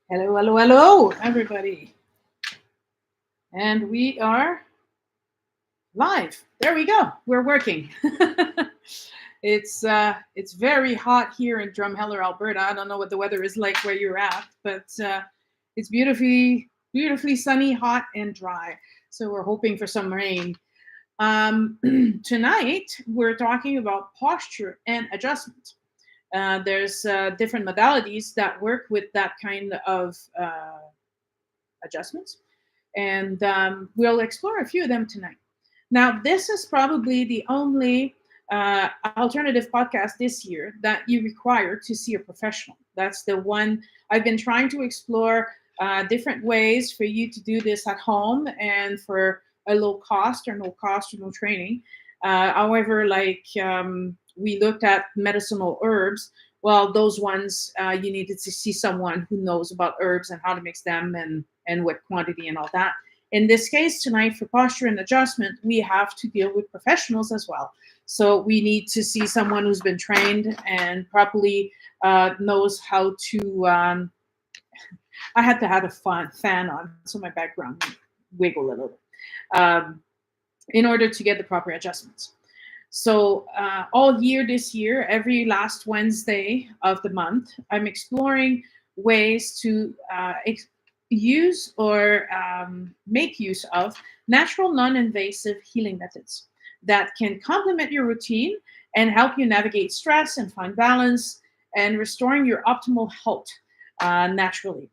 Hello, hello, hello, everybody. And we are live. There we go. We're working. It's very hot here in Drumheller, Alberta. I don't know what the weather is like where you're at, but it's beautifully sunny, hot, and dry. So we're hoping for some rain. Tonight we're talking about posture and adjustment. There's different modalities that work with that kind of adjustments, and we'll explore a few of them tonight. Now, this is probably the only alternative podcast this year that you require to see a professional. That's the one I've been trying to explore different ways for you to do this at home and for a low cost or no cost or no training. However, we looked at medicinal herbs. Well, those ones you needed to see someone who knows about herbs and how to mix them and what quantity and all that. In this case, tonight for posture and adjustment, we have to deal with professionals as well. So we need to see someone who's been trained and properly knows how to. I had to have a fan on, so my background wiggle a little bit in order to get the proper adjustments. So all year this year, every last Wednesday of the month, I'm exploring ways to use or make use of natural, non-invasive healing methods that can complement your routine and help you navigate stress and find balance and restoring your optimal health naturally.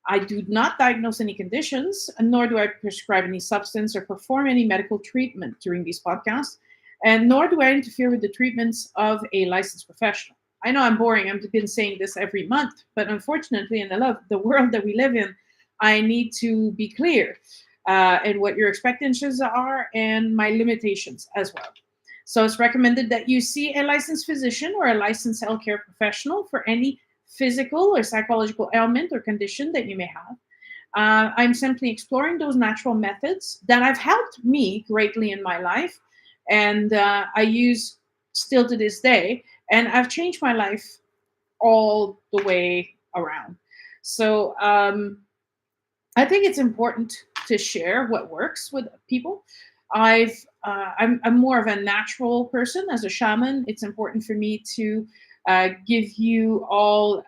I do not diagnose any conditions, nor do I prescribe any substance or perform any medical treatment during these podcasts, and nor do I interfere with the treatments of a licensed professional. I know I'm boring. I've been saying this every month, but unfortunately, in the world that we live in, I need to be clear in what your expectations are and my limitations as well. So it's recommended that you see a licensed physician or a licensed healthcare professional for any physical or psychological ailment or condition that you may have. I'm simply exploring those natural methods that have helped me greatly in my life, and I use still to this day, and I've changed my life all the way around. So I think it's important to share what works with people. I'm more of a natural person as a shaman. It's important for me to give you all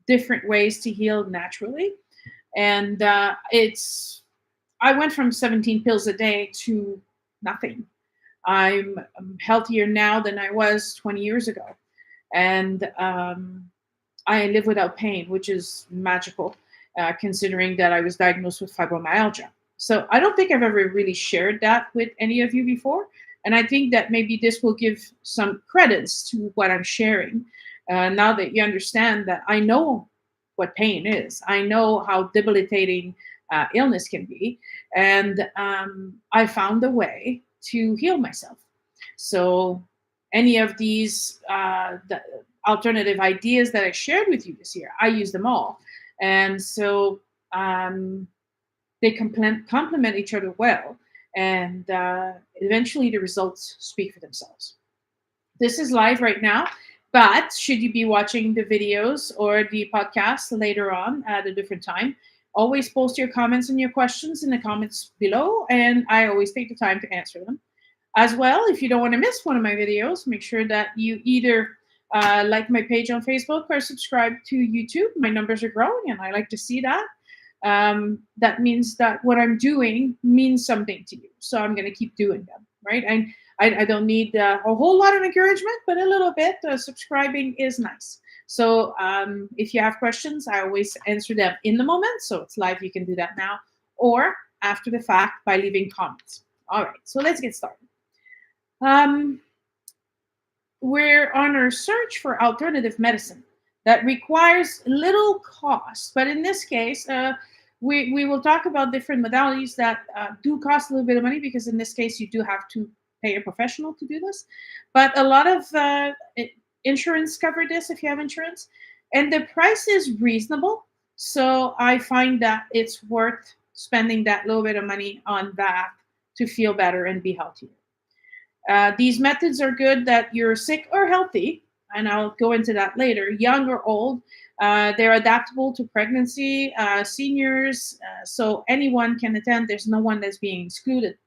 different ways to heal naturally, and I went from 17 pills a day to nothing. I'm healthier now than I was 20 years ago, and I live without pain, which is magical, considering that I was diagnosed with fibromyalgia. So I don't think I've ever really shared that with any of you before. And I think that maybe this will give some credits to what I'm sharing. Now that you understand that I know what pain is, I know how debilitating illness can be. And I found a way to heal myself. So any of these the alternative ideas that I shared with you this year, I use them all. And so they complement each other well, and eventually the results speak for themselves. This is live right now, but should you be watching the videos or the podcast later on at a different time, always post your comments and your questions in the comments below, and I always take the time to answer them. As well, if you don't want to miss one of my videos, make sure that you either like my page on Facebook or subscribe to YouTube. My numbers are growing, and I like to see that. That means that what I'm doing means something to you. So I'm going to keep doing them, right? And I don't need a whole lot of encouragement, but a little bit. Subscribing is nice. So if you have questions, I always answer them in the moment. So it's live. You can do that now or after the fact by leaving comments. All right. So let's get started. We're on our search for alternative medicine that requires little cost. But in this case, we will talk about different modalities that do cost a little bit of money, because in this case, you do have to pay a professional to do this. But a lot of insurance cover this if you have insurance. And the price is reasonable. So I find that it's worth spending that little bit of money on that to feel better and be healthier. These methods are good that you're sick or healthy, and I'll go into that later, young or old. They're adaptable to pregnancy, seniors, so anyone can attend. There's no one that's being excluded.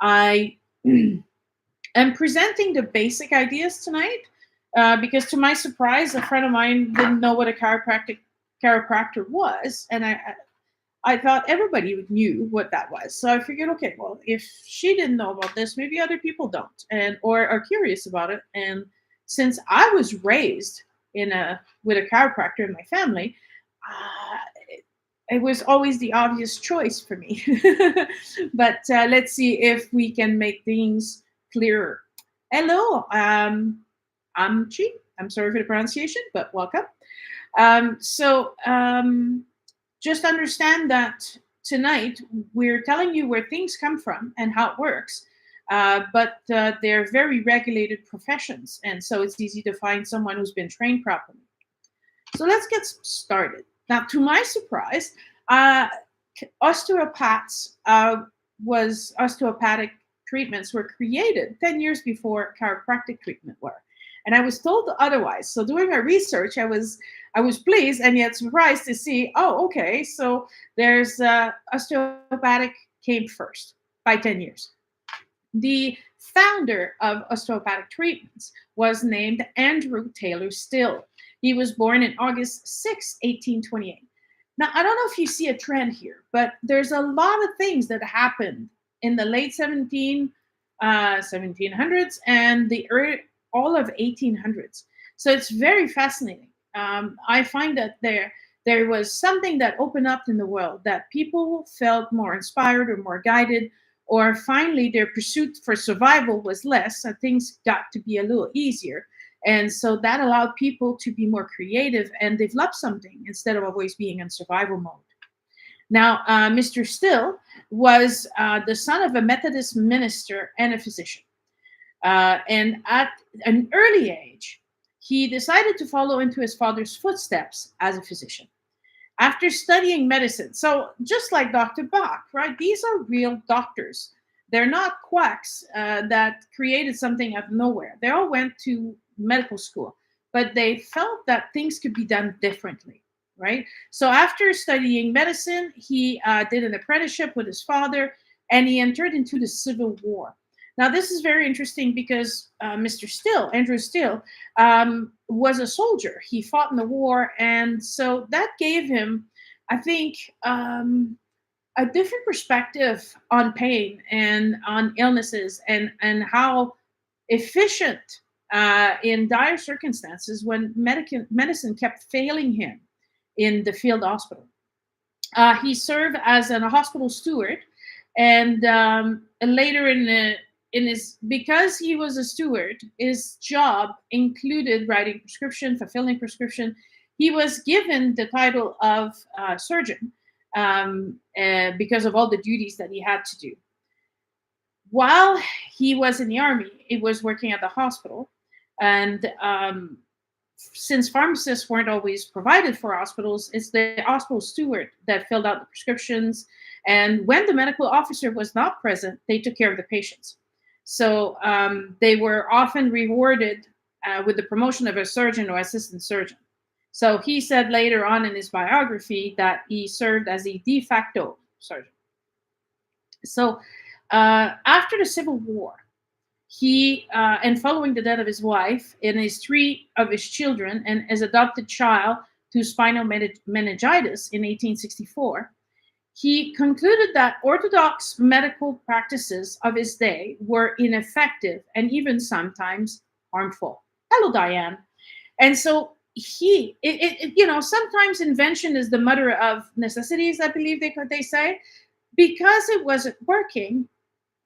I am presenting the basic ideas tonight because, to my surprise, a friend of mine didn't know what a chiropractor was, and I thought everybody knew what that was. So I figured, okay, well, if she didn't know about this, maybe other people don't, and or are curious about it. And since I was raised with a chiropractor in my family, it was always the obvious choice for me. But let's see if we can make things clearer. Hello, I'm Chi. I'm sorry for the pronunciation, but welcome. Just understand that tonight we're telling you where things come from and how it works, but they're very regulated professions, and so it's easy to find someone who's been trained properly. So let's get started. Now, to my surprise, osteopaths osteopathic treatments were created 10 years before chiropractic treatment were. And I was told otherwise. So doing my research, I was pleased and yet surprised to see, oh, okay, so there's osteopathic came first by 10 years. The founder of osteopathic treatments was named Andrew Taylor Still. He was born in August 6, 1828. Now, I don't know if you see a trend here, but there's a lot of things that happened in the late 1700s and the all of 1800s. So it's very fascinating. I find that there was something that opened up in the world, that people felt more inspired or more guided, or finally their pursuit for survival was less, so things got to be a little easier. And so that allowed people to be more creative and develop something instead of always being in survival mode. Now, Mr. Still was the son of a Methodist minister and a physician. And at an early age, he decided to follow into his father's footsteps as a physician. After studying medicine, so just like Dr. Bach, right? These are real doctors. They're not quacks that created something out of nowhere. They all went to medical school, but they felt that things could be done differently, right? So after studying medicine, he did an apprenticeship with his father, and he entered into the Civil War. Now, this is very interesting because Mr. Still, Andrew Still, was a soldier. He fought in the war, and so that gave him, I think, a different perspective on pain and on illnesses, and how efficient in dire circumstances when medicine kept failing him in the field hospital. He served as a hospital steward, and later because he was a steward, his job included writing prescription, fulfilling prescription. He was given the title of surgeon because of all the duties that he had to do. While he was in the army, he was working at the hospital, and since pharmacists weren't always provided for hospitals, it's the hospital steward that filled out the prescriptions. And when the medical officer was not present, they took care of the patients. So they were often rewarded with the promotion of a surgeon or assistant surgeon. So he said later on in his biography that he served as a de facto surgeon. So after the Civil War, he, and following the death of his wife and his three of his children and his adopted child to spinal meningitis in 1864, he concluded that orthodox medical practices of his day were ineffective and even sometimes harmful. Hello, Diane. And so sometimes invention is the mother of necessities, I believe they say. Because it wasn't working,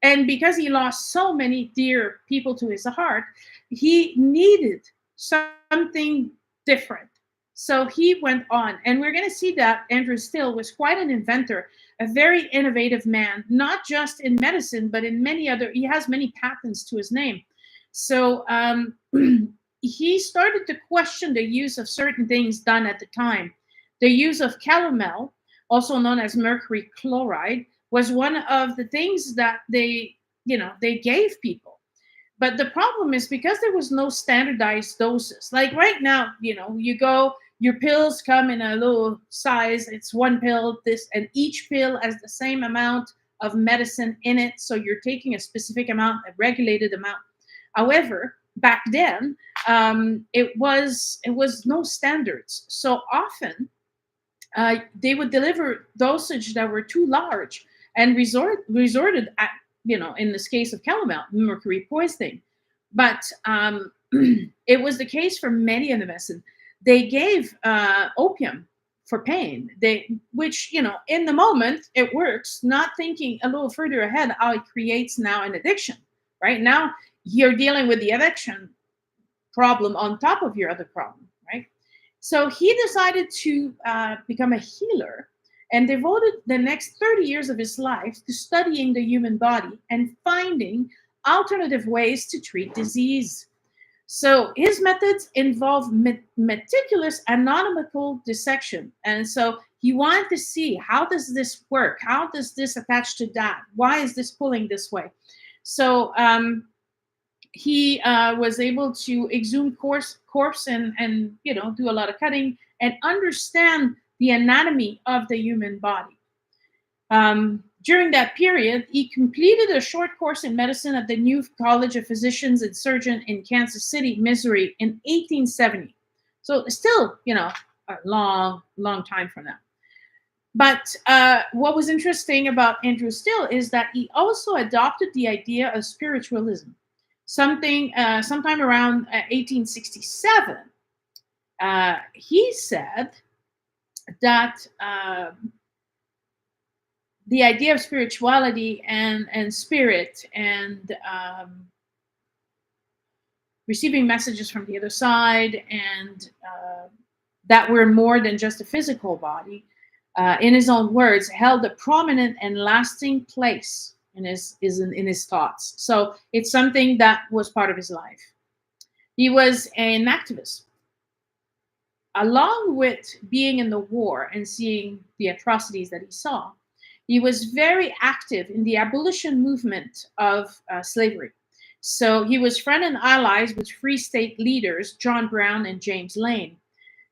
and because he lost so many dear people to his heart, he needed something different. So he went on, and we're going to see that Andrew Still was quite an inventor, a very innovative man, not just in medicine, but in he has many patents to his name. So he started to question the use of certain things done at the time. The use of calomel, also known as mercury chloride, was one of the things that they gave people. But the problem is because there was no standardized doses. Like right now, you go, your pills come in a little size. It's one pill, this, and each pill has the same amount of medicine in it. So you're taking a specific amount, a regulated amount. However, back then, it was no standards. So often, they would deliver dosage that were too large and resorted at, in this case of chamomile, mercury poisoning. But it was the case for many of the medicine. They gave opium for pain, which, in the moment it works, not thinking a little further ahead how it creates now an addiction. Right now, you're dealing with the addiction problem on top of your other problem, right? So he decided to become a healer and devoted the next 30 years of his life to studying the human body and finding alternative ways to treat disease. So his methods involve meticulous anatomical dissection. And so he wanted to see, how does this work? How does this attach to that? Why is this pulling this way? So he was able to exhume corpse and do a lot of cutting and understand the anatomy of the human body. During that period, he completed a short course in medicine at the New College of Physicians and Surgeons in Kansas City, Missouri, in 1870. So still, a long, long time from now. But what was interesting about Andrew Still is that he also adopted the idea of spiritualism. Sometime around 1867, he said that the idea of spirituality and spirit and receiving messages from the other side, and that we're more than just a physical body, in his own words, held a prominent and lasting place in his thoughts. So it's something that was part of his life. He was an activist. Along with being in the war and seeing the atrocities that he saw, he was very active in the abolition movement of slavery. So he was friend and allies with Free State leaders John Brown and James Lane.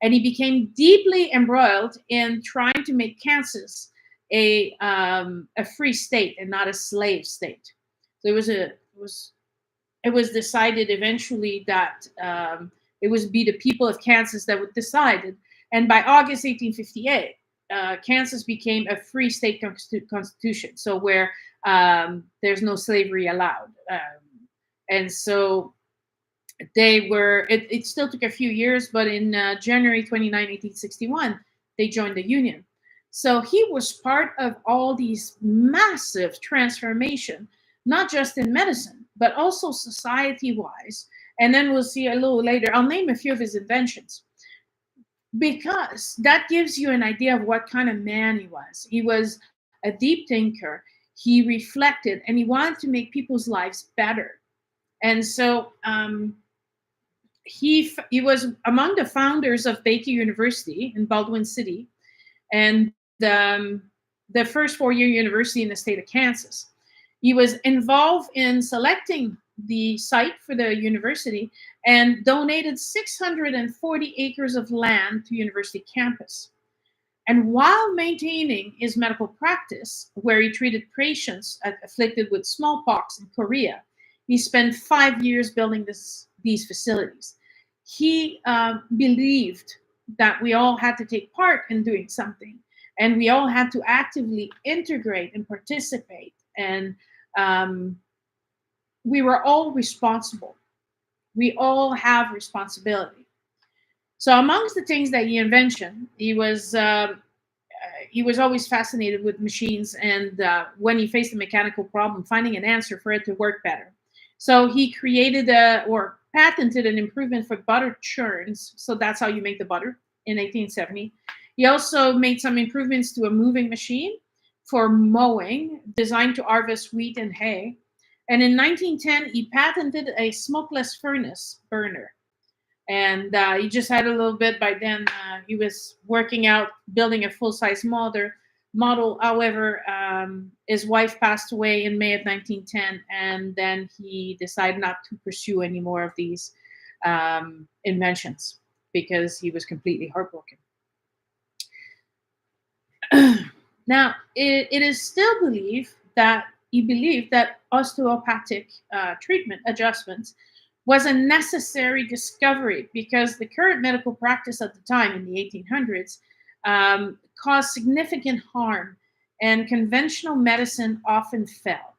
And he became deeply embroiled in trying to make Kansas a free state and not a slave state. So it was decided eventually that it would be the people of Kansas that would decide it. And by August 1858, Kansas became a free state constitution, so where there's no slavery allowed. And so it still took a few years, but in January 29, 1861, they joined the Union. So he was part of all these massive transformation, not just in medicine, but also society-wise. And then we'll see a little later, I'll name a few of his inventions, because that gives you an idea of what kind of man he was. He was a deep thinker. He reflected, and he wanted to make people's lives better. And so he was among the founders of REIKI University in Baldwin City, and the first four-year university in the state of Kansas. He was involved in selecting the site for the university and donated 640 acres of land to university campus. And while maintaining his medical practice, where he treated patients afflicted with smallpox in Korea, he spent 5 years building these facilities. He believed that we all had to take part in doing something, and we all had to actively integrate and participate, and we were all responsible. We all have responsibility. So amongst the things that he invented, he was always fascinated with machines, and when he faced a mechanical problem, finding an answer for it to work better. So he created or patented an improvement for butter churns. So that's how you make the butter in 1870. He also made some improvements to a moving machine for mowing, designed to harvest wheat and hay. And in 1910, he patented a smokeless furnace burner. And he just had a little bit by then. He was working out, building a full-size motor. model. However, his wife passed away in May of 1910, and then he decided not to pursue any more of these inventions because he was completely heartbroken. Now, it is still believed that he believed that osteopathic treatment adjustments was a necessary discovery because the current medical practice at the time in the 1800s caused significant harm, and conventional medicine often failed.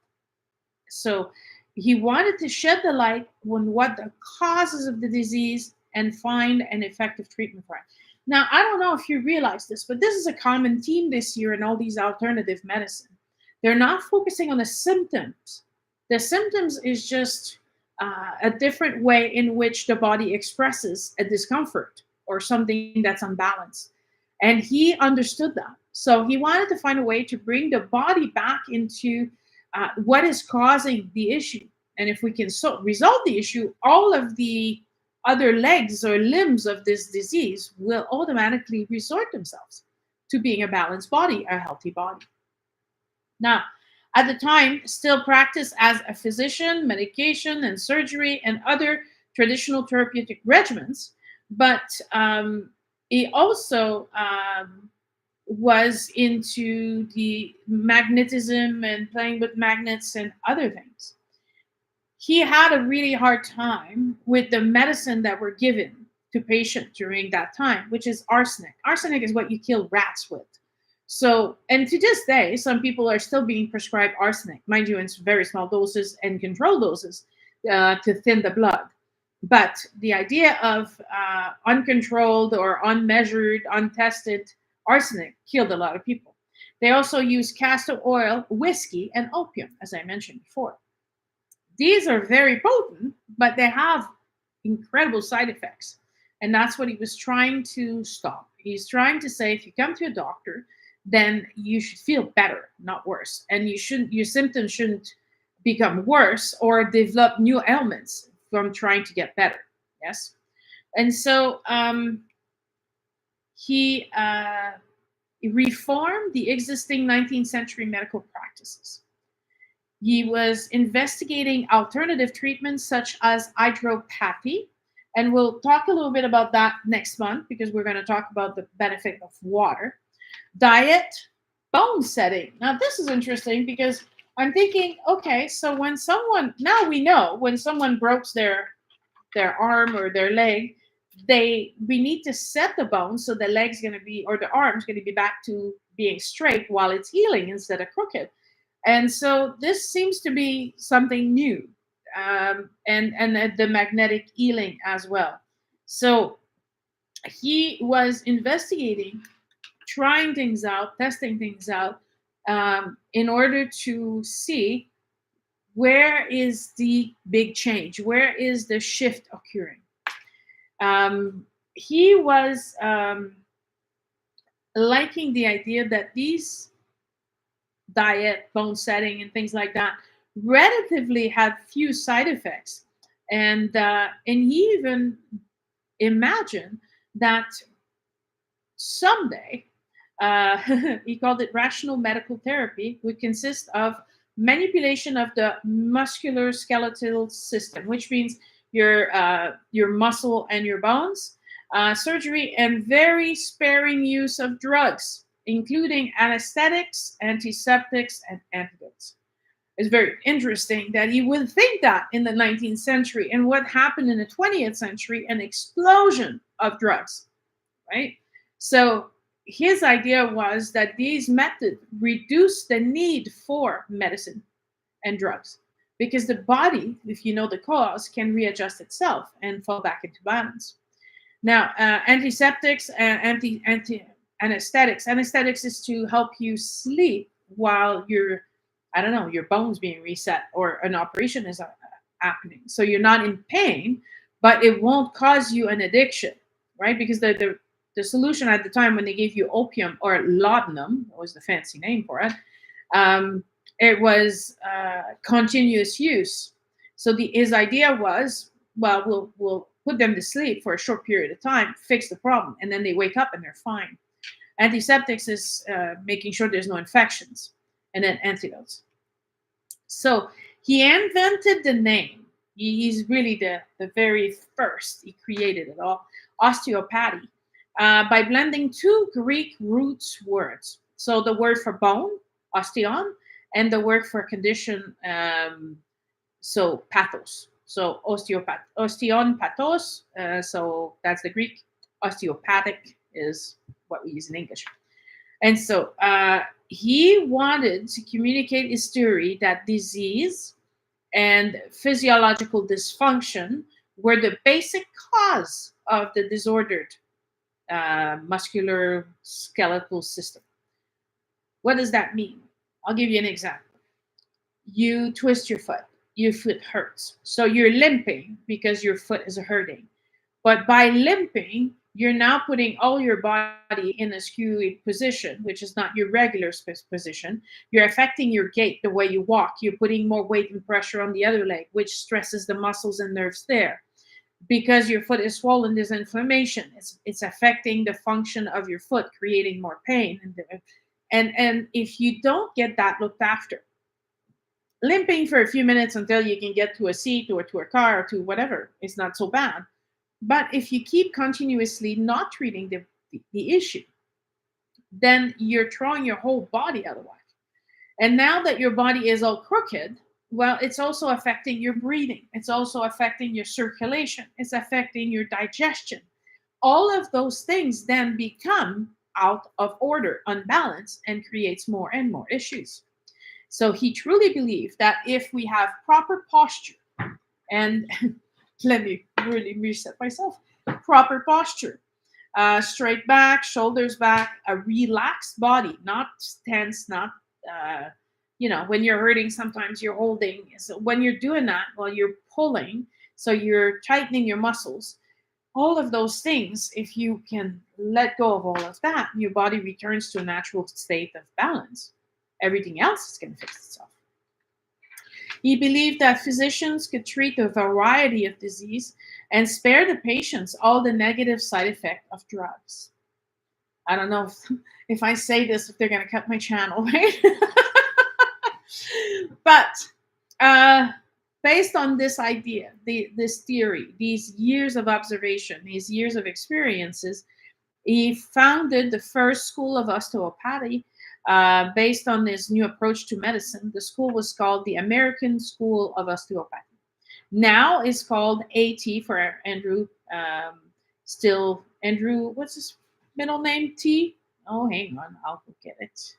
So he wanted to shed the light on what the causes of the disease and find an effective treatment for it. Now, I don't know if you realize this, but this is a common theme this year in all these alternative medicine. They're not focusing on the symptoms. The symptoms is just a different way in which the body expresses a discomfort or something that's unbalanced. And he understood that. So he wanted to find a way to bring the body back into what is causing the issue. And if we can resolve the issue, all of the other legs or limbs of this disease will automatically resort themselves to being a balanced body, a healthy body. Now, at the time, still practiced as a physician, medication and surgery and other traditional therapeutic regimens, but he also was into the magnetism and playing with magnets and other things. He had a really hard time with the medicine that were given to patients during that time, which is arsenic. Arsenic is what you kill rats with. So, and to this day, some people are still being prescribed arsenic, mind you, in very small doses and controlled doses to thin the blood. But the idea of uncontrolled or unmeasured, untested arsenic killed a lot of people. They also use castor oil, whiskey, and opium, as I mentioned before. These are very potent, but they have incredible side effects. And that's what he was trying to stop. He's trying to say if you come to a doctor, then you should feel better, not worse. And your symptoms shouldn't become worse or develop new ailments from trying to get better. Yes. And so he reformed the existing 19th century medical practices. He was investigating alternative treatments such as hydropathy. And we'll talk a little bit about that next month because we're going to talk about the benefit of water. Diet, bone setting. Now, this is interesting because I'm thinking, okay, so when someone, now we know when someone breaks their arm or their leg, we need to set the bone so the leg's going to be, or the arm's going to be back to being straight while it's healing instead of crooked. And so this seems to be something new, and the magnetic healing as well. So he was investigating, trying things out, testing things out, in order to see where is the big change, where is the shift occurring. He was liking the idea that these diet, bone setting, and things like that relatively had few side effects, and he even imagined that someday he called it rational medical therapy would consist of manipulation of the muscular skeletal system, which means your muscle and your bones, surgery, and very sparing use of drugs, including anesthetics, antiseptics, and antidotes. It's very interesting that he would think that in the 19th century, and what happened in the 20th century, an explosion of drugs, right? So his idea was that these methods reduce the need for medicine and drugs because the body, if you know the cause, can readjust itself and fall back into balance. Now, antiseptics and anesthetics. Anesthetics is to help you sleep while your bones being reset or an operation is happening. So you're not in pain, but it won't cause you an addiction, right? Because the solution at the time when they gave you opium or laudanum, was the fancy name for it, it was continuous use. So his idea was, well, we'll put them to sleep for a short period of time, fix the problem, and then they wake up and they're fine. Antiseptics is making sure there's no infections, and then antidotes. So he invented the name. He's really the very first. He created it all, osteopathy, by blending two Greek roots words. So the word for bone, osteon, and the word for condition, so pathos. So osteon pathos. So that's the Greek. Osteopathic is what we use in English. And so he wanted to communicate his theory that disease and physiological dysfunction were the basic cause of the disordered muscular skeletal system. What does that mean? I'll give you an example. You twist your foot hurts. So you're limping because your foot is hurting. But by limping, you're now putting all your body in a skewy position, which is not your regular position. You're affecting your gait, the way you walk. You're putting more weight and pressure on the other leg, which stresses the muscles and nerves there. Because your foot is swollen, there's inflammation. It's affecting the function of your foot, creating more pain. And if you don't get that looked after, limping for a few minutes until you can get to a seat or to a car or to whatever is not so bad. But if you keep continuously not treating the issue, then you're throwing your whole body out of whack. And now that your body is all crooked, well, it's also affecting your breathing. It's also affecting your circulation. It's affecting your digestion. All of those things then become out of order, unbalanced, and creates more and more issues. So he truly believed that if we have proper posture, and let me really reset myself, proper posture, straight back, shoulders back, a relaxed body, not tense, not, when you're hurting, sometimes you're holding. So when you're doing that, well, you're pulling, so you're tightening your muscles. All of those things, if you can let go of all of that, your body returns to a natural state of balance. Everything else is going to fix itself. He believed that physicians could treat a variety of disease and spare the patients all the negative side effect of drugs. I don't know if I say this, if they're going to cut my channel, right? But based on this idea, this theory, these years of observation, these years of experiences, he founded the first school of osteopathy based on this new approach to medicine. The school was called the American School of Osteopathy. Now it's called AT for Andrew. Andrew, what's his middle name? T? Oh, hang on, I'll go get it.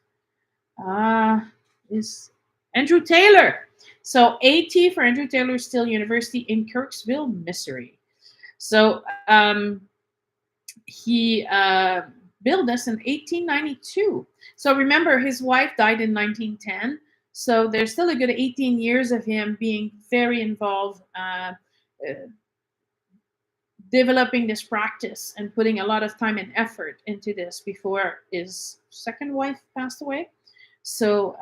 Is Andrew Taylor. So AT for Andrew Taylor Still University in Kirksville, Missouri. So he built this in 1892. So remember, his wife died in 1910. So there's still a good 18 years of him being very involved, developing this practice and putting a lot of time and effort into this before his second wife passed away. So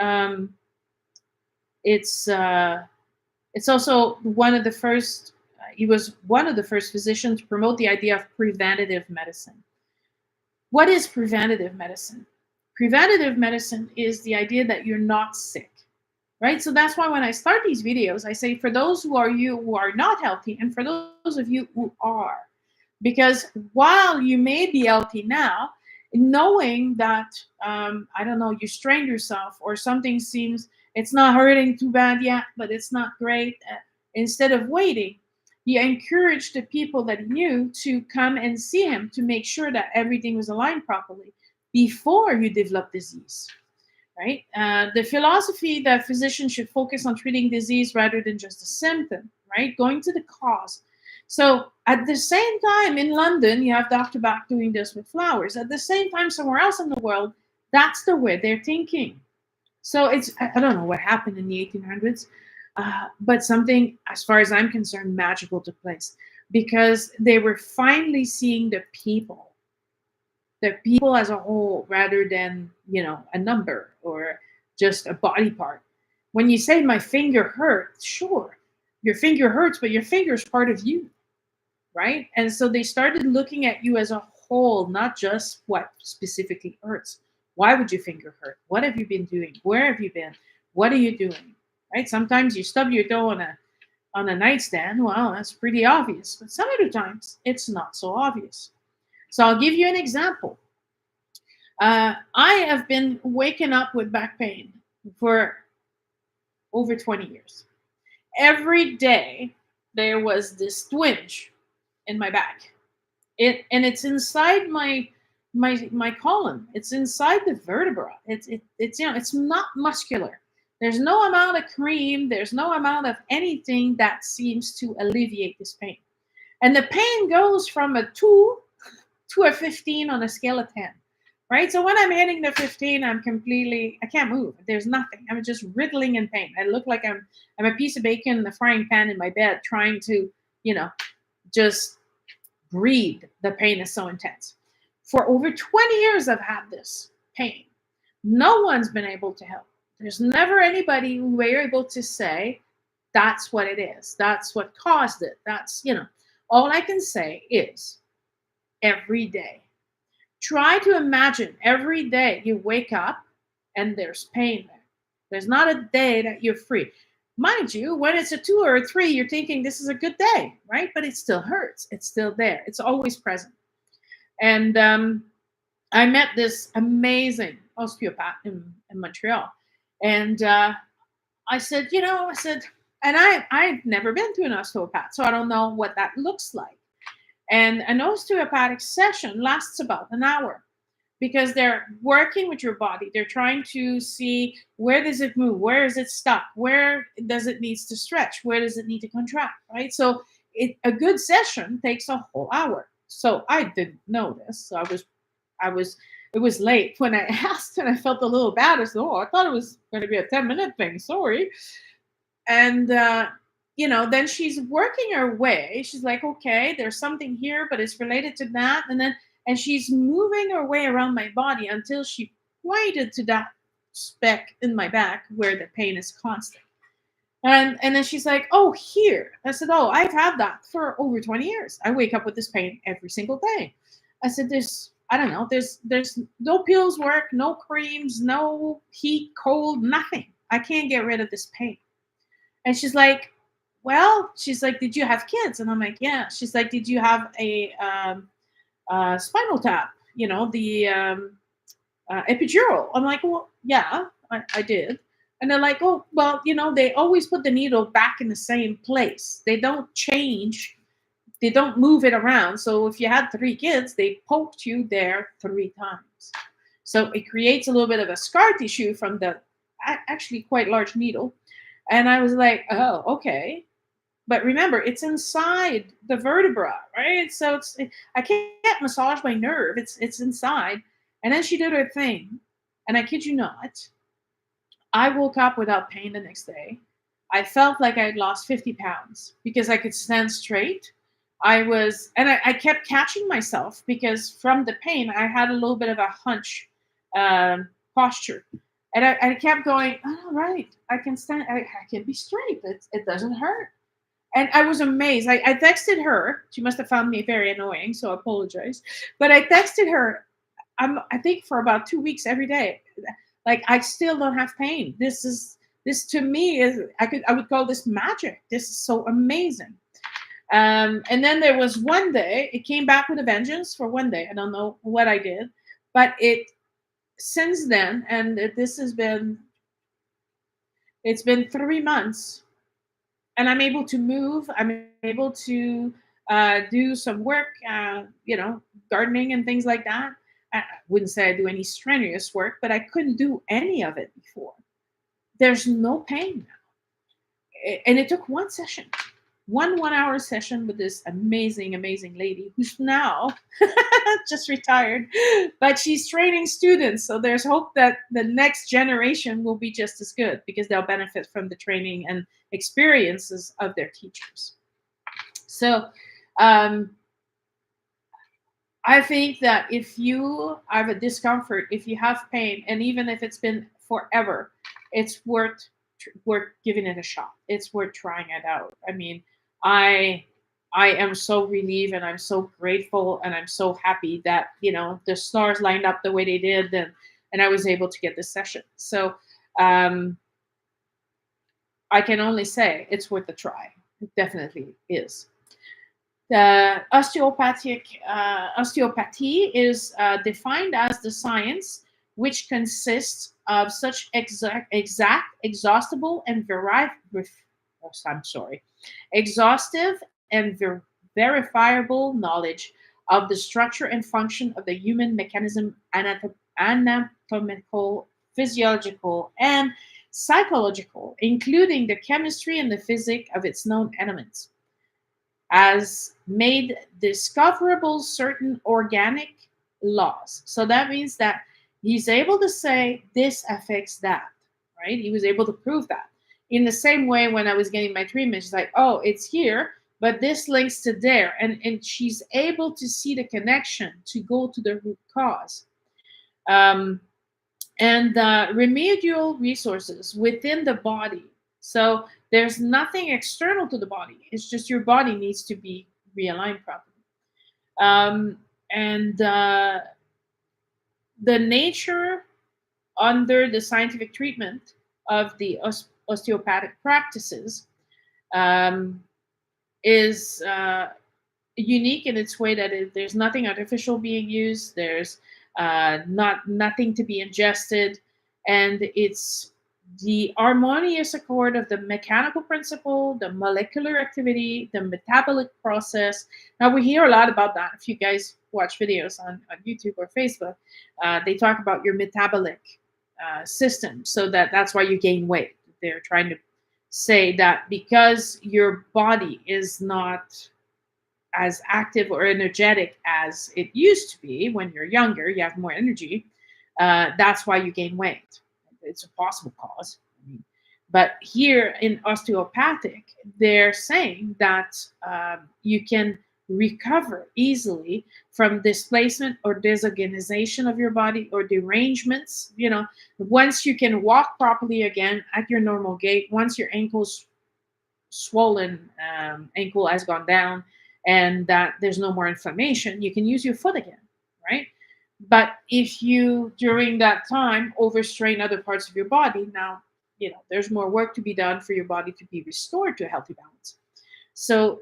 it's also one of the first. He was one of the first physicians to promote the idea of preventative medicine. What is preventative medicine? Preventative medicine is the idea that you're not sick, right? So that's why when I start these videos, I say for those who are not healthy and for those of you who are, because while you may be healthy now, knowing that, I don't know, you strained yourself or something seems, it's not hurting too bad yet, but it's not great. Instead of waiting, he encouraged the people that he knew to come and see him to make sure that everything was aligned properly before you develop disease, right? The philosophy that physicians should focus on treating disease rather than just a symptom, right? Going to the cause. So at the same time in London, you have Dr. Bach doing this with flowers. At the same time, somewhere else in the world, that's the way they're thinking. So I don't know what happened in the 1800s. But something, as far as I'm concerned, magical took place because they were finally seeing the people as a whole rather than, a number or just a body part. When you say my finger hurts, sure, your finger hurts, but your finger is part of you, right? And so they started looking at you as a whole, not just what specifically hurts. Why would your finger hurt? What have you been doing? Where have you been? What are you doing? Right? Sometimes you stub your toe on a nightstand. Well, that's pretty obvious. But some other times it's not so obvious. So I'll give you an example. I have been waking up with back pain for over 20 years. Every day there was this twinge in my back. It's inside my colon. It's inside the vertebra. It's it's not muscular. There's no amount of cream. There's no amount of anything that seems to alleviate this pain. And the pain goes from a 2 to a 15 on a scale of 10. Right? So when I'm hitting the 15, I can't move. There's nothing. I'm just wriggling in pain. I look like I'm a piece of bacon in the frying pan in my bed trying to, just breathe. The pain is so intense. For over 20 years, I've had this pain. No one's been able to help. There's never anybody who were able to say, that's what it is. That's what caused it. All I can say is every day. Try to imagine every day you wake up and there's pain there. There's not a day that you're free. Mind you, when it's a 2 or a 3, you're thinking this is a good day, right? But it still hurts. It's still there. It's always present. And I met this amazing osteopath in Montreal. And I said, and I've never been to an osteopath, so I don't know what that looks like. And an osteopathic session lasts about an hour because they're working with your body. They're trying to see, where does it move? Where is it stuck? Where does it need to stretch? Where does it need to contract? Right? So a good session takes a whole hour. So I didn't know this. So it was late when I asked, and I felt a little bad. I said, I thought it was going to be a 10-minute thing. Sorry. And, then she's working her way. She's like, okay, there's something here, but it's related to that. And she's moving her way around my body until she pointed to that speck in my back where the pain is constant. And then she's like, oh, here. I said, oh, I've had that for over 20 years. I wake up with this pain every single day. I said, there's no pills work, no creams, no heat, cold, nothing. I can't get rid of this pain. And she's like, did you have kids? And I'm like, yeah. She's like, did you have a spinal tap? The epidural. I'm like, well, yeah, I did. And they're like, oh, well, they always put the needle back in the same place. They don't change. They don't move it around. So if you had 3 kids, they poked you there 3 times. So it creates a little bit of a scar tissue from the actually quite large needle. And I was like, oh, okay. But remember, it's inside the vertebra, right? So I can't massage my nerve. It's inside. And then she did her thing. And I kid you not, I woke up without pain the next day. I felt like I had lost 50 pounds because I could stand straight. I kept catching myself because from the pain, I had a little bit of a hunch posture. And I kept going, all right, I can stand, I can be straight. It doesn't hurt. And I was amazed. I texted her. She must have found me very annoying, so I apologize. But I texted her, I think for about 2 weeks every day. Like, I still don't have pain. This to me is, I would call this magic. This is so amazing. And then there was one day, it came back with a vengeance for one day. I don't know what I did, but since then, and it's been 3 months, and I'm able to move. I'm able to do some work, gardening and things like that. I wouldn't say I do any strenuous work, but I couldn't do any of it before. There's no pain now. And it took one session, one 1-hour session with this amazing lady who's now just retired, but she's training students. So there's hope that the next generation will be just as good because they'll benefit from the training and experiences of their teachers. So I think that if you have a discomfort, if you have pain, and even if it's been forever, it's worth giving it a shot. It's worth trying it out. I mean, I I am so relieved and I'm so grateful and I'm so happy that, the stars lined up the way they did, and I was able to get this session. So um, I can only say it's worth a try. It definitely is. The osteopathy is defined as the science which consists of such exact, exhaustible, and I'm sorry, exhaustive and verifiable knowledge of the structure and function of the human mechanism, anatomical, physiological, and psychological, including the chemistry and the physics of its known elements, as made discoverable certain organic laws. So that means that he's able to say this affects that, right? He was able to prove that. In the same way, when I was getting my treatment, she's like, oh, it's here, but this links to there. And she's able to see the connection to go to the root cause. Um, and remedial resources within the body. So there's nothing external to the body. It's just your body needs to be realigned properly. And the nature under the scientific treatment of the osteopathic practices um, is unique in its way that there's nothing artificial being used. There's nothing to be ingested, and it's the harmonious accord of the mechanical principle, the molecular activity, the metabolic process. Now we hear a lot about that. If you guys watch videos on YouTube or Facebook, they talk about your metabolic system, so that's why you gain weight. They're trying to say that because your body is not as active or energetic as it used to be when you're younger, you have more energy. That's why you gain weight. It's a possible cause. But here in osteopathic, they're saying that you can recover easily from displacement or disorganization of your body or derangements. Once you can walk properly again at your normal gait, once your ankle's swollen, ankle has gone down, and that there's no more inflammation, you can use your foot again, right? But if you during that time overstrain other parts of your body, now there's more work to be done for your body to be restored to a healthy balance. So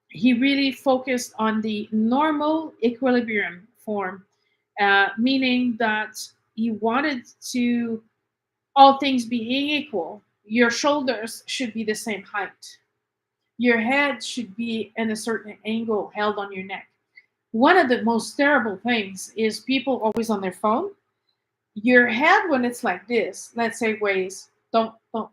he really focused on the normal equilibrium form, meaning that he wanted to, all things being equal, your shoulders should be the same height. Your head should be in a certain angle held on your neck. One of the most terrible things is people always on their phone. Your head, when it's like this, let's say weighs, don't come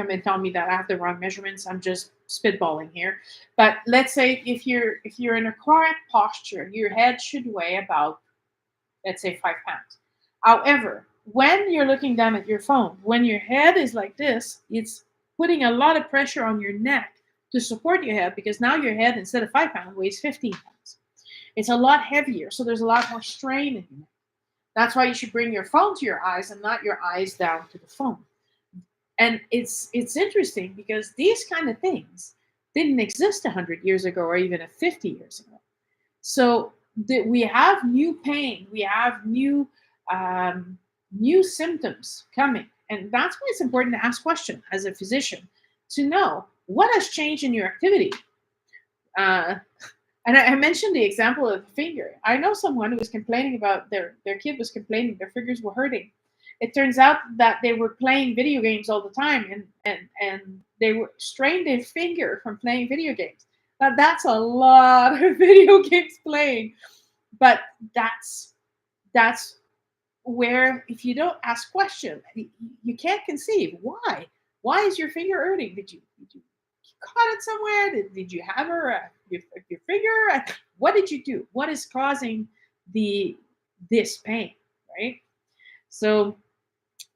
and tell me that I have the wrong measurements. I'm just spitballing here. But let's say if you're in a correct posture, your head should weigh about, let's say, 5 pounds. However, when you're looking down at your phone, when your head is like this, it's putting a lot of pressure on your neck to support your head, because now your head, instead of 5 pounds, weighs 15 pounds. It's a lot heavier, so there's a lot more strain in your neck. That's why you should bring your phone to your eyes and not your eyes down to the phone. And it's interesting because these kind of things didn't exist 100 years ago or even 50 years ago. So we have new pain, we have new symptoms coming, and that's why it's important to ask questions as a physician to know what has changed in your activity. And I mentioned the example of the finger. I know someone who was complaining about their kid was complaining their fingers were hurting. It turns out that they were playing video games all the time, and they were strained their finger from playing video games. Now that's a lot of video games playing, but that's where, if you don't ask questions, you can't conceive why. Why is your finger hurting? Did you caught it somewhere? Did you hammer your finger? What did you do? What is causing this pain, right? So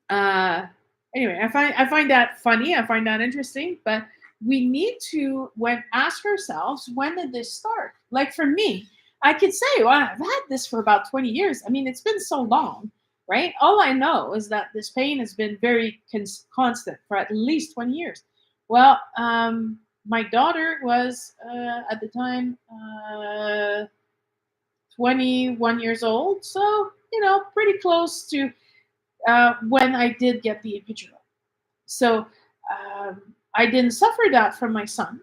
anyway, I find that funny. I find that interesting. But we need to ask ourselves, when did this start? Like for me, I could say, well, I've had this for about 20 years. I mean, it's been so long, right? All I know is that this pain has been very constant for at least 20 years. Well, My daughter was at the time 21 years old, so pretty close to when I did get the epidural. So I didn't suffer that from my son,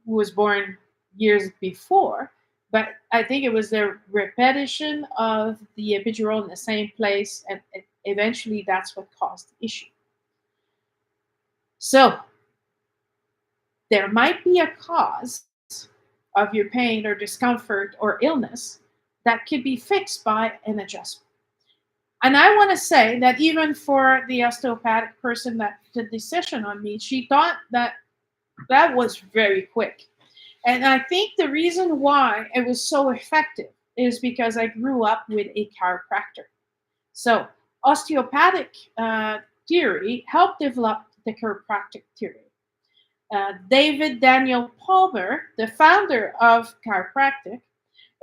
who was born years before, but I think it was the repetition of the epidural in the same place, and eventually that's what caused the issue. So there might be a cause of your pain or discomfort or illness that could be fixed by an adjustment. And I want to say that even for the osteopathic person that did the session on me, she thought that that was very quick. And I think the reason why it was so effective is because I grew up with a chiropractor. So osteopathic theory helped develop the chiropractic theory. David Daniel Palmer, the founder of chiropractic,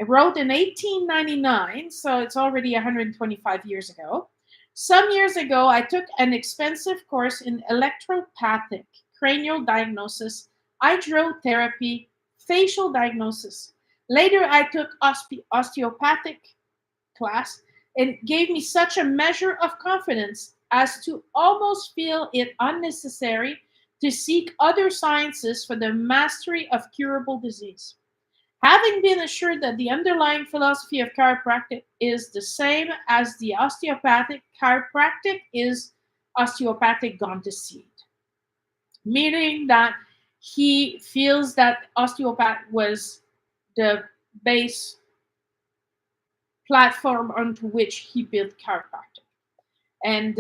wrote in 1899, so it's already 125 years ago. Some years ago, I took an expensive course in electropathic cranial diagnosis, hydrotherapy, facial diagnosis. Later, I took osteopathic class. It gave me such a measure of confidence as to almost feel it unnecessary to seek other sciences for the mastery of curable disease. Having been assured that the underlying philosophy of chiropractic is the same as the osteopathic, chiropractic is osteopathic gone to seed, meaning that he feels that osteopath was the base platform onto which he built chiropractic. And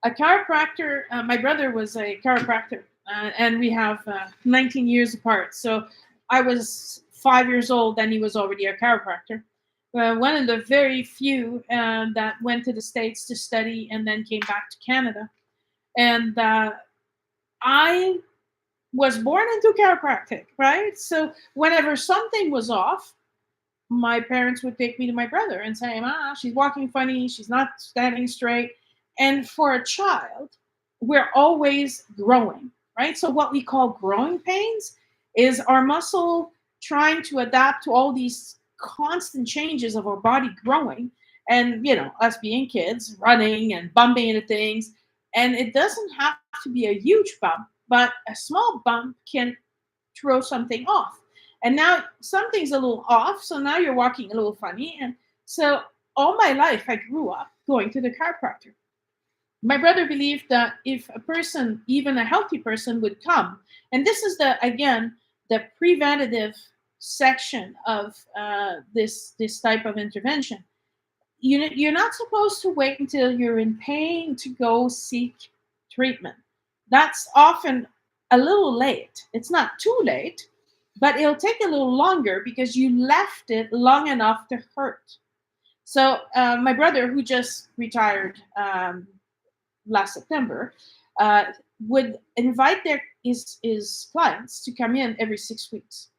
a chiropractor, my brother was a chiropractor, and we have 19 years apart. So I was 5 years old, and he was already a chiropractor. One of the very few that went to the States to study and then came back to Canada. And I was born into chiropractic, right? So whenever something was off, my parents would take me to my brother and say, she's walking funny, she's not standing straight. And for a child, we're always growing, right? So what we call growing pains is our muscle trying to adapt to all these constant changes of our body growing, and us being kids running and bumping into things. And it doesn't have to be a huge bump, but a small bump can throw something off. And now something's a little off, so now you're walking a little funny. And so all my life I grew up going to the chiropractor. My brother believed that if a person, even a healthy person, would come, and this is the preventative section of this type of intervention. You're not supposed to wait until you're in pain to go seek treatment. That's often a little late. It's not too late, but it'll take a little longer because you left it long enough to hurt. So my brother, who just retired last September, would invite his clients to come in every 6 weeks.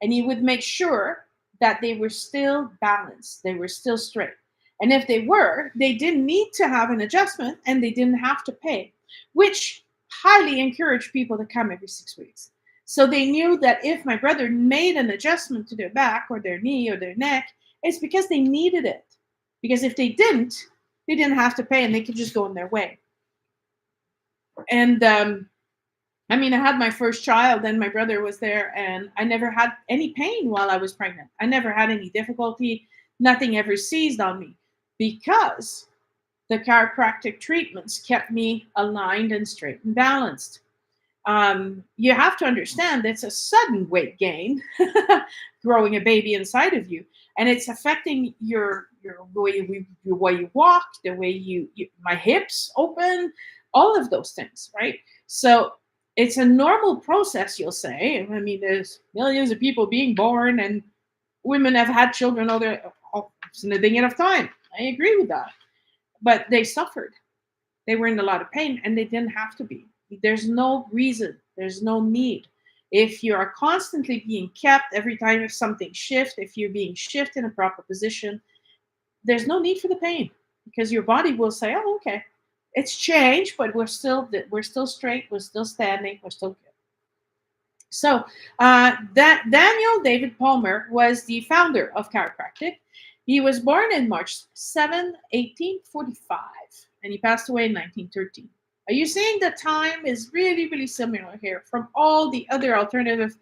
And he would make sure that they were still balanced, they were still straight. And if they were, they didn't need to have an adjustment and they didn't have to pay, which highly encouraged people to come every 6 weeks. So they knew that if my brother made an adjustment to their back or their knee or their neck, it's because they needed it. Because if they didn't have to pay and they could just go on their way. And I had my first child and my brother was there, and I never had any pain while I was pregnant. I never had any difficulty. Nothing ever seized on me because the chiropractic treatments kept me aligned and straight and balanced. You have to understand it's a sudden weight gain, growing a baby inside of you, and it's affecting your way you walk, the way you my hips open, all of those things, right? So it's a normal process, you'll say. There's millions of people being born, and women have had children in the beginning of time. I agree with that, but they suffered. They were in a lot of pain, and they didn't have to be. There's no reason. There's no need. If you are constantly being kept every time if something shifts, if you're being shifted in a proper position, there's no need for the pain because your body will say, oh, okay, It's changed, but we're still straight, we're still standing, we're still good. So that Daniel David Palmer was the founder of chiropractic. He was born in March 7, 1845, and he passed away in 1913. Are you seeing the time is really, really similar here from all the other alternative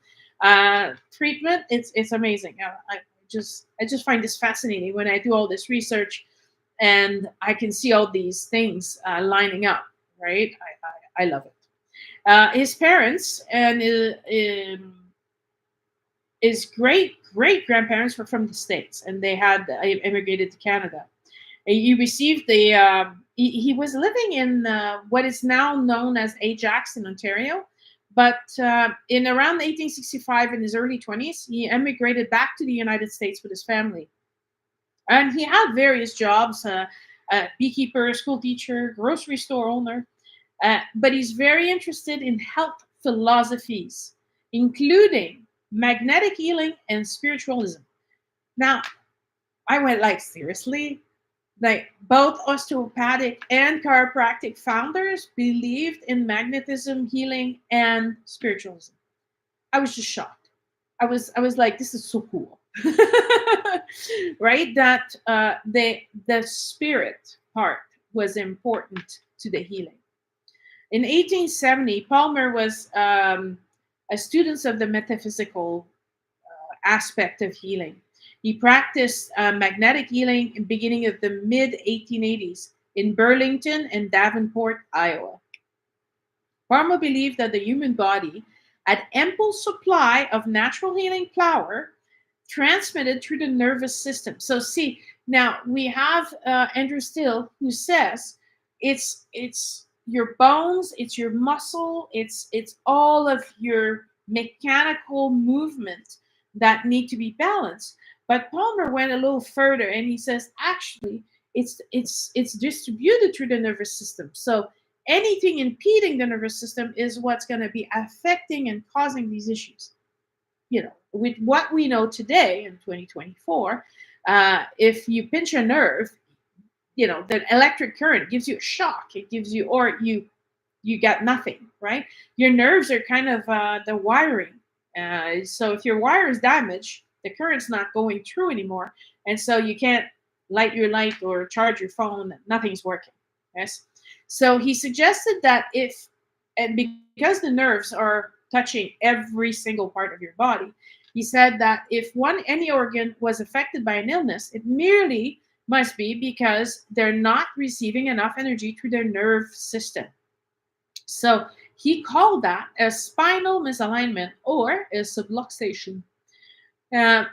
treatment? It's amazing. I just find this fascinating when I do all this research and I can see all these things lining up. Right? I love it. His parents and his great grandparents were from the States, and they had immigrated to Canada. And he received the he was living in what is now known as Ajax in Ontario, but in around 1865, in his early 20s, he emigrated back to the United States with his family, and he had various jobs: beekeeper, school teacher, grocery store owner. But he's very interested in health philosophies, including magnetic healing and spiritualism. Now, I went like, seriously? Like, both osteopathic and chiropractic founders believed in magnetism, healing, and spiritualism. I was just shocked. I was like, this is so cool. Right? That the spirit part was important to the healing. In 1870, Palmer was a student of the metaphysical aspect of healing. He practiced magnetic healing in the beginning of the mid 1880s in Burlington and Davenport, Iowa. Palmer believed that the human body had ample supply of natural healing power transmitted through the nervous system. So see, now we have Andrew Still who says it's your bones, it's your muscle, it's all of your mechanical movement that need to be balanced. But Palmer went a little further and he says actually it's distributed through the nervous system. So anything impeding the nervous system is what's going to be affecting and causing these issues. With what we know today in 2024, if you pinch a nerve, the electric current gives you a shock. It gives you, or you get nothing, right? Your nerves are kind of the wiring. So if your wire is damaged, the current's not going through anymore, and so you can't light your light or charge your phone. Nothing's working. Yes. So he suggested that because the nerves are touching every single part of your body, he said that if any organ was affected by an illness, it merely must be because they're not receiving enough energy through their nerve system. So he called that a spinal misalignment or a subluxation. Uh,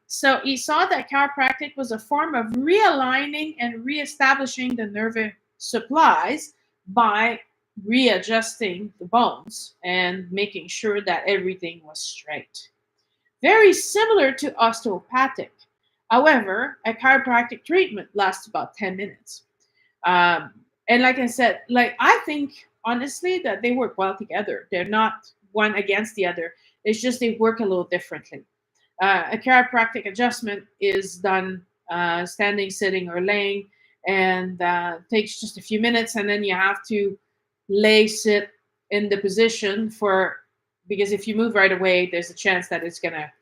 so he saw that chiropractic was a form of realigning and reestablishing the nerve supplies by readjusting the bones and making sure that everything was straight. Very similar to osteopathic. However, a chiropractic treatment lasts about 10 minutes. And like I said, I think honestly that they work well together. They're not one against the other. It's just they work a little differently. A chiropractic adjustment is done standing, sitting, or laying, and takes just a few minutes, and then you have to sit in the position because if you move right away, there's a chance that it's going to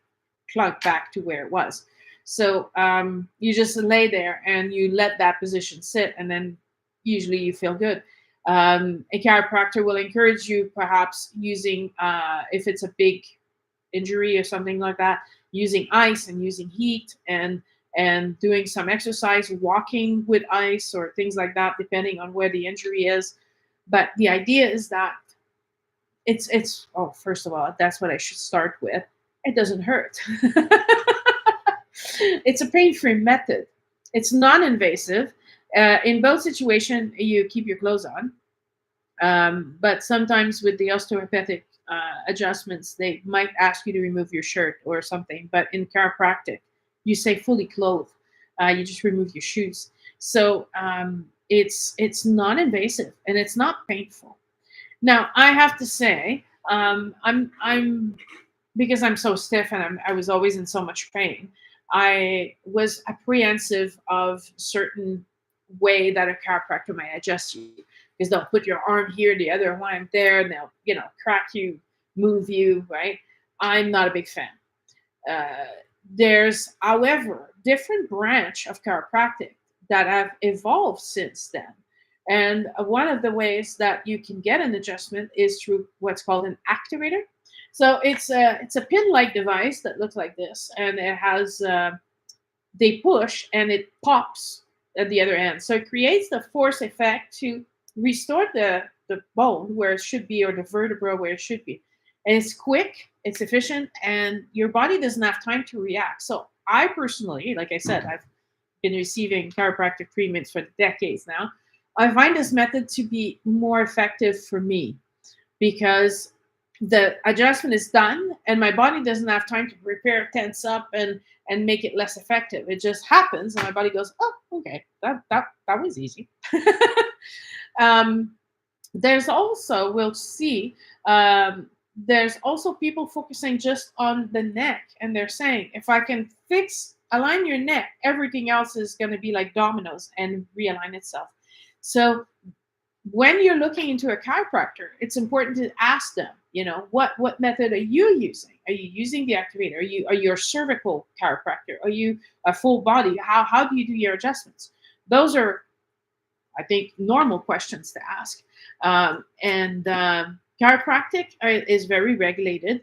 plug back to where it was. So you just lay there and you let that position sit, and then usually you feel good. A chiropractor will encourage you perhaps using, if it's a big injury or something like that, using ice and using heat and doing some exercise, walking with ice or things like that, depending on where the injury is. But the idea is that first of all, that's what I should start with. It doesn't hurt. It's a pain-free method. It's non-invasive. In both situations, you keep your clothes on. But sometimes with the osteopathic adjustments, they might ask you to remove your shirt or something. But in chiropractic, you say fully clothed. You just remove your shoes. So it's non-invasive and it's not painful. Now I have to say, I'm because I'm so stiff and I was always in so much pain. I was apprehensive of certain way that a chiropractor might adjust you. because they'll put your arm here, the other one there, and they'll, crack you, move you, right? I'm not a big fan. Uh, there's, however, different branch of chiropractic that have evolved since then. And one of the ways that you can get an adjustment is through what's called an activator. So it's a pin-like device that looks like this, and it has they push and it pops at the other end. So it creates the force effect to restore the bone where it should be, or the vertebra where it should be. And it's quick, it's efficient, and your body doesn't have time to react. So I personally, like I said, I've been receiving chiropractic treatments for decades now. I find this method to be more effective for me because the adjustment is done and my body doesn't have time to prepare, tense up, and make it less effective. It just happens and my body goes, oh, okay, that was easy. um, there's also, we'll see, there's also people focusing just on the neck, and they're saying, if I can align your neck, everything else is going to be like dominoes and realign itself. So when you're looking into a chiropractor, it's important to ask them, what method are you using? Are you using the activator? Are you a cervical chiropractor? Are you a full body? How do you do your adjustments? Those are, I think, normal questions to ask. And chiropractic is very regulated.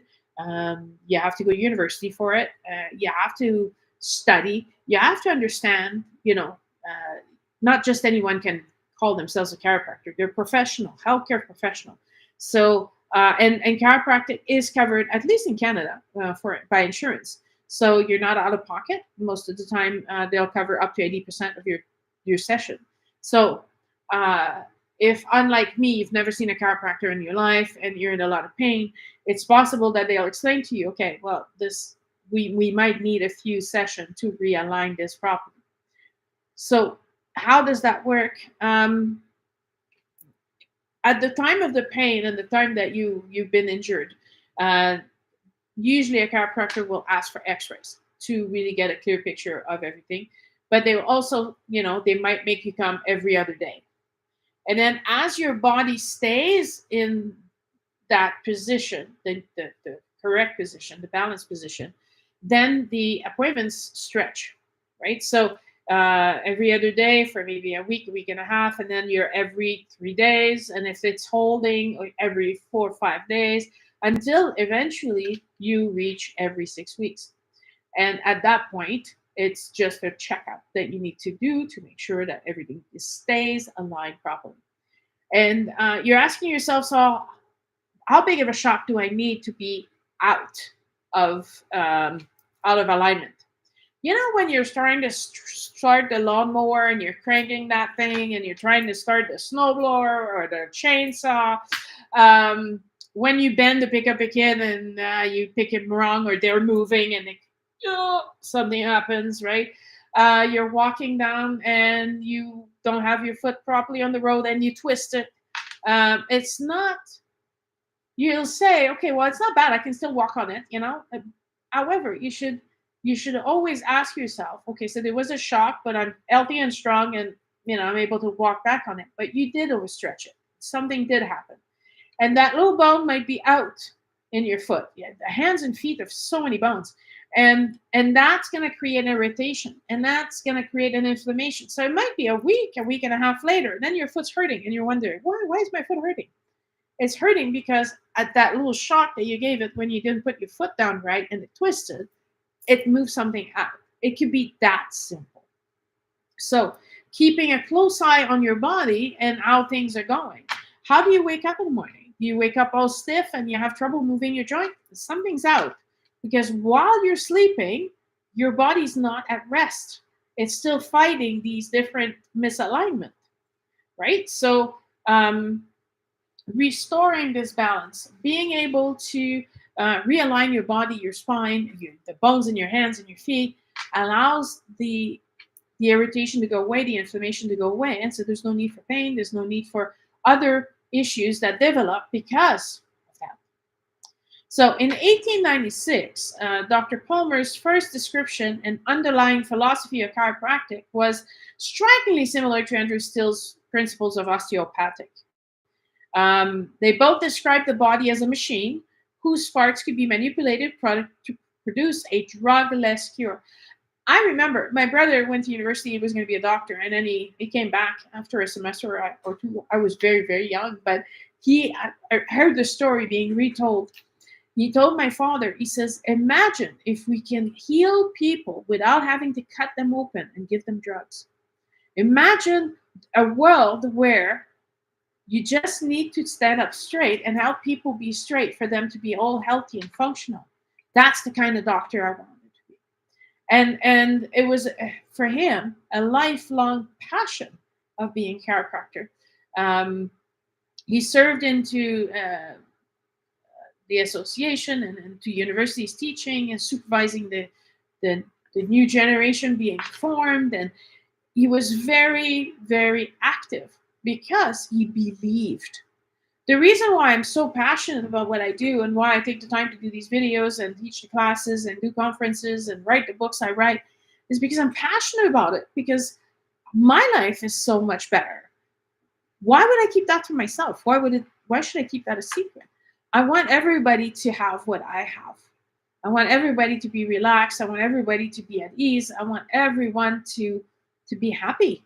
You have to go to university for it. You have to study. You have to understand, not just anyone can call themselves a chiropractor. They're professional, healthcare professional. So, and chiropractic is covered, at least in Canada, by insurance. So you're not out of pocket. Most of the time, they'll cover up to 80% of your session. So if, unlike me, you've never seen a chiropractor in your life and you're in a lot of pain, it's possible that they'll explain to you, okay, well, we might need a few sessions to realign this properly. So how does that work? At the time of the pain and the time that you've been injured, usually a chiropractor will ask for x-rays to really get a clear picture of everything. But they will also, they might make you come every other day. And then as your body stays in that position, the correct position, the balanced position, then the appointments stretch, right? So every other day for maybe a week and a half, and then you're every 3 days. And if it's holding, every 4 or 5 days, until eventually you reach every 6 weeks. And at that point, it's just a checkup that you need to do to make sure that everything stays aligned properly. And you're asking yourself, so how big of a shock do I need to be out of alignment? When you're starting to start the lawnmower and you're cranking that thing and you're trying to start the snowblower or the chainsaw, when you bend to pick up a kid and you pick him wrong, or they're moving and something happens, right? You're walking down and you don't have your foot properly on the road and you twist it. It's not, you'll say, okay, well, it's not bad. I can still walk on it, However, you should always ask yourself, okay, so there was a shock, but I'm healthy and strong and, I'm able to walk back on it. But you did overstretch it. Something did happen. And that little bone might be out in your foot. Yeah, the hands and feet have so many bones. And that's going to create an irritation, and that's going to create an inflammation. So it might be a week and a half later, then your foot's hurting and you're wondering, why is my foot hurting? It's hurting because at that little shock that you gave it when you didn't put your foot down right and it twisted, it moved something out. It could be that simple. So keeping a close eye on your body and how things are going. How do you wake up in the morning? You wake up all stiff and you have trouble moving your joint? Something's out. Because while you're sleeping, your body's not at rest. It's still fighting these different misalignment, right? So restoring this balance, being able to realign your body, your spine, the bones in your hands and your feet, allows the irritation to go away, the inflammation to go away. And so there's no need for pain. There's no need for other issues that develop because of that. So in 1896, Dr. Palmer's first description and underlying philosophy of chiropractic was strikingly similar to Andrew Still's principles of osteopathic. They both describe the body as a machine whose parts could be manipulated to produce a drug-less cure. I remember my brother went to university. He was going to be a doctor, and then he came back after a semester or two. I was very, very young, but I heard the story being retold. He told my father, he says, imagine if we can heal people without having to cut them open and give them drugs. Imagine a world where you just need to stand up straight and help people be straight for them to be all healthy and functional. That's the kind of doctor I wanted to be. And it was for him a lifelong passion of being a chiropractor. He served into the association and to universities teaching and supervising the new generation being formed, and he was very, very active because he believed. The reason why I'm so passionate about what I do and why I take the time to do these videos and teach the classes and do conferences and write the books I write is because I'm passionate about it, because my life is so much better. Why would I keep that to myself? Why should I keep that a secret? I want everybody to have what I have. I want everybody to be relaxed. I want everybody to be at ease. I want everyone to be happy,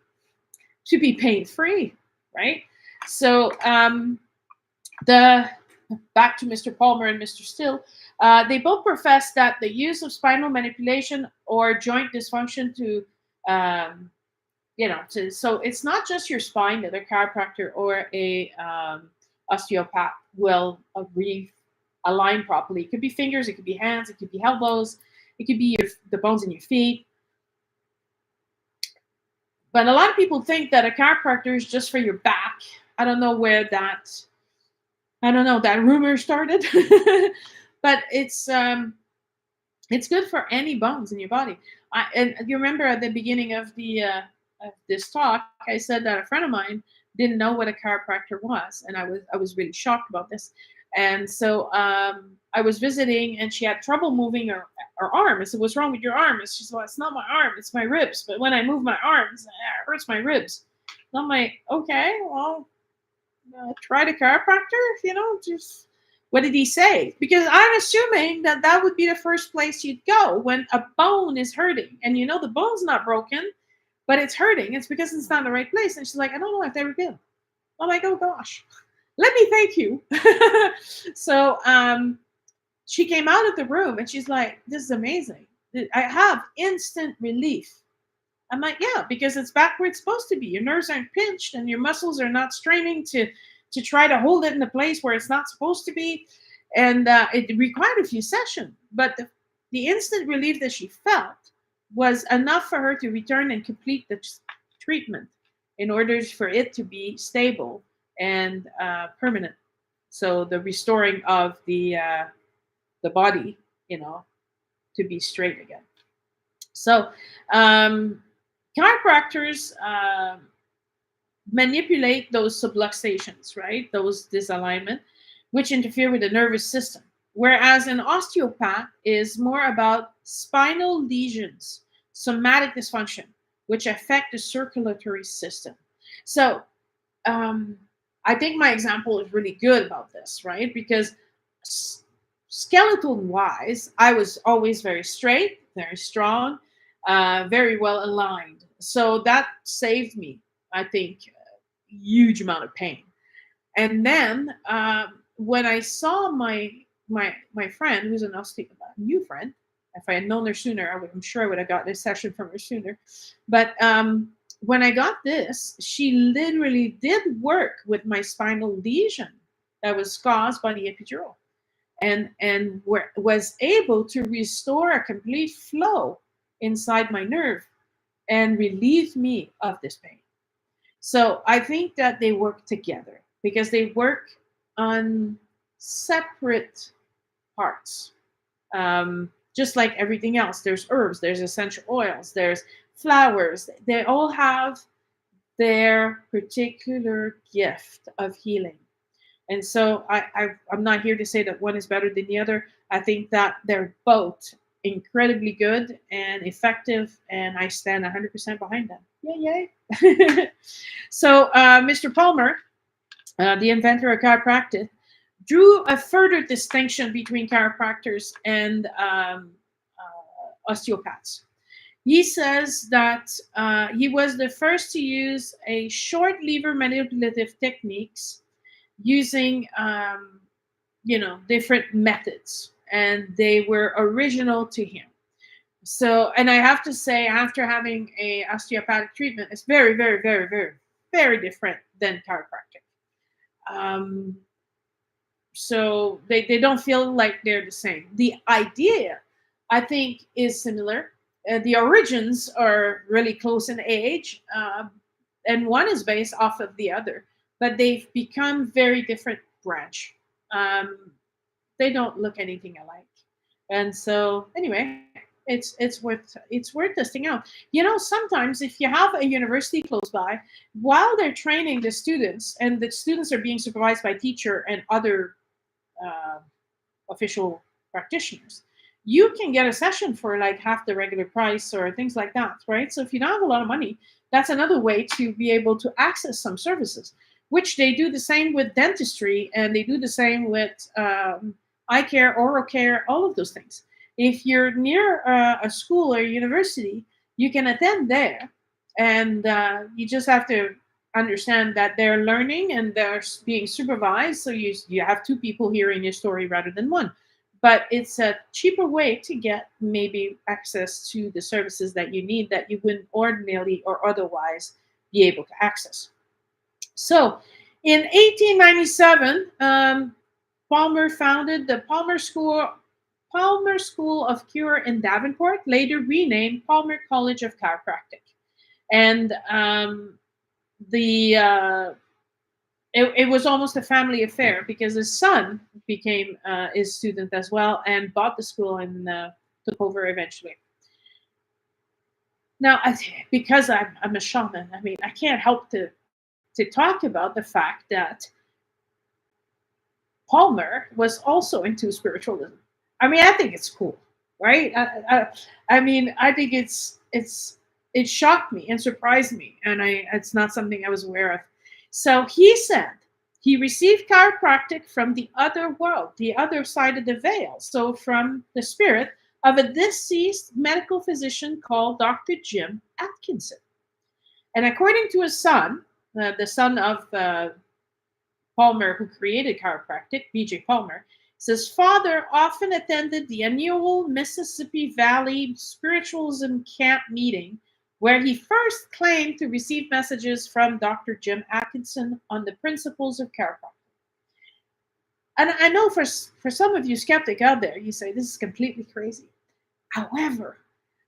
to be pain-free, right? So back to Mr. Palmer and Mr. Still, they both profess that the use of spinal manipulation or joint dysfunction so it's not just your spine that a chiropractor or a osteopath will realign properly. It could be fingers, it could be hands, it could be elbows, it could be the bones in your feet. But a lot of people think that a chiropractor is just for your back. I don't know where that rumor started, but it's good for any bones in your body. And you remember at the beginning of this talk, I said that a friend of mine didn't know what a chiropractor was, and I was really shocked about this. And so I was visiting, and she had trouble moving her arm. I said, "What's wrong with your arm?" And she said, "Well, it's not my arm, it's my ribs. But when I move my arms, it hurts my ribs." And I'm like, "Okay, well, try the chiropractor. Just what did he say?" Because I'm assuming that would be the first place you'd go when a bone is hurting, and the bone's not broken, but it's hurting. It's because it's not in the right place. And she's like, "I don't know, I've never been." I'm like, "Oh gosh, let me thank you." So she came out of the room and she's like, "This is amazing. I have instant relief." I'm like, "Yeah, because it's back where it's supposed to be. Your nerves aren't pinched and your muscles are not straining to try to hold it in a place where it's not supposed to be." And it required a few sessions, but the instant relief that she felt was enough for her to return and complete the treatment in order for it to be stable and permanent. So the restoring of the body, to be straight again. So chiropractors manipulate those subluxations, right? Those disalignment, which interfere with the nervous system. Whereas an osteopath is more about spinal lesions, somatic dysfunction, which affect the circulatory system. So I think my example is really good about this, right? Because skeleton-wise, I was always very straight, very strong, very well aligned. So that saved me, I think, a huge amount of pain. And then when I saw my friend, who's an osteopath, new friend, if I had known her sooner, I'm sure I would have got this session from her sooner. But when I got this, she literally did work with my spinal lesion that was caused by the epidural, and was able to restore a complete flow inside my nerve and relieve me of this pain. So I think that they work together because they work on separate parts. Just like everything else, there's herbs, there's essential oils, there's flowers. They all have their particular gift of healing. And so I'm not here to say that one is better than the other. I think that they're both incredibly good and effective, and I stand 100% behind them. Yay, yay. So, Mr. Palmer, the inventor of chiropractic, drew a further distinction between chiropractors and osteopaths. He says that he was the first to use a short lever manipulative techniques using, different methods, and they were original to him. So, and I have to say, after having a osteopathic treatment, it's very, very, very, very, very different than chiropractic. Um, so they don't feel like they're the same. The idea, I think, is similar. The origins are really close in age, and one is based off of the other, but they've become very different branch. They don't look anything alike, and so anyway, it's worth testing out. Sometimes if you have a university close by, while they're training the students, and the students are being supervised by teacher and other uh, official practitioners, you can get a session for like half the regular price or things like that, right? So if you don't have a lot of money, that's another way to be able to access some services, which they do the same with dentistry, and they do the same with eye care, oral care, all of those things. If you're near a school or university, you can attend there, and you just have to understand that they're learning and they're being supervised. So you have two people hearing your story rather than one. But it's a cheaper way to get maybe access to the services that you need that you wouldn't ordinarily or otherwise be able to access. So in 1897, Palmer founded the Palmer School of Cure in Davenport, later renamed Palmer College of Chiropractic. And the it was almost a family affair because his son became his student as well and bought the school and took over eventually. Now, because I'm a shaman, I mean, I can't help to talk about the fact that Palmer was also into spiritualism. I mean, I think it's cool, right? I mean, I think it shocked me and surprised me, and it's not something I was aware of. So he said he received chiropractic from the other world, the other side of the veil, so from the spirit of a deceased medical physician called Dr. Jim Atkinson. And according to his son, the son of Palmer, who created chiropractic, B.J. Palmer, says father often attended the annual Mississippi Valley Spiritualism Camp meeting, where he first claimed to receive messages from Dr. Jim Atkinson on the principles of chiropractic. And I know for some of you skeptic out there, you say this is completely crazy. However,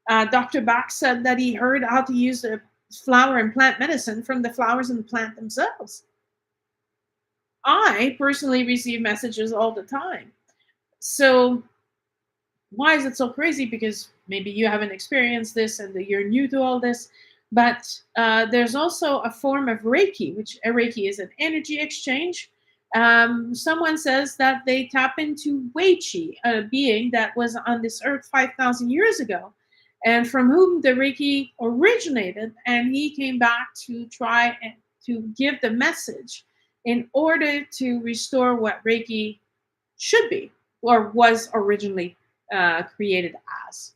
Dr. Bach said that he heard how to use the flower and plant medicine from the flowers and the plant themselves. I personally receive messages all the time. So why is it so crazy? Because maybe you haven't experienced this and that you're new to all this. But there's also a form of Reiki, which a Reiki is an energy exchange. Someone says that they tap into Wei Chi, a being that was on this earth 5,000 years ago, and from whom the Reiki originated. And he came back to try and to give the message in order to restore what Reiki should be or was originally created as.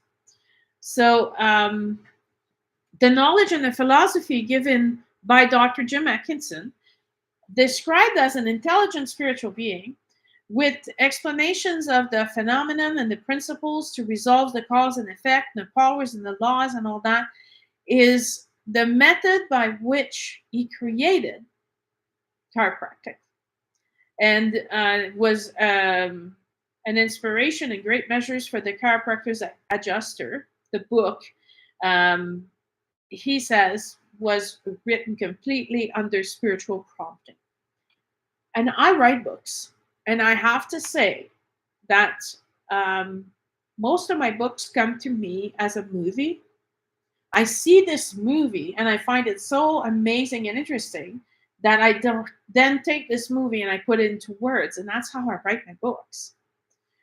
So the knowledge and the philosophy given by Dr. Jim Atkinson, described as an intelligent spiritual being with explanations of the phenomenon and the principles to resolve the cause and effect, the powers and the laws and all that, is the method by which he created chiropractic, and was an inspiration in great measures for the chiropractor's adjuster. The book, he says, was written completely under spiritual prompting. And I write books, and I have to say that most of my books come to me as a movie. I see this movie and I find it so amazing and interesting that I don't then take this movie and I put it into words, and that's how I write my books.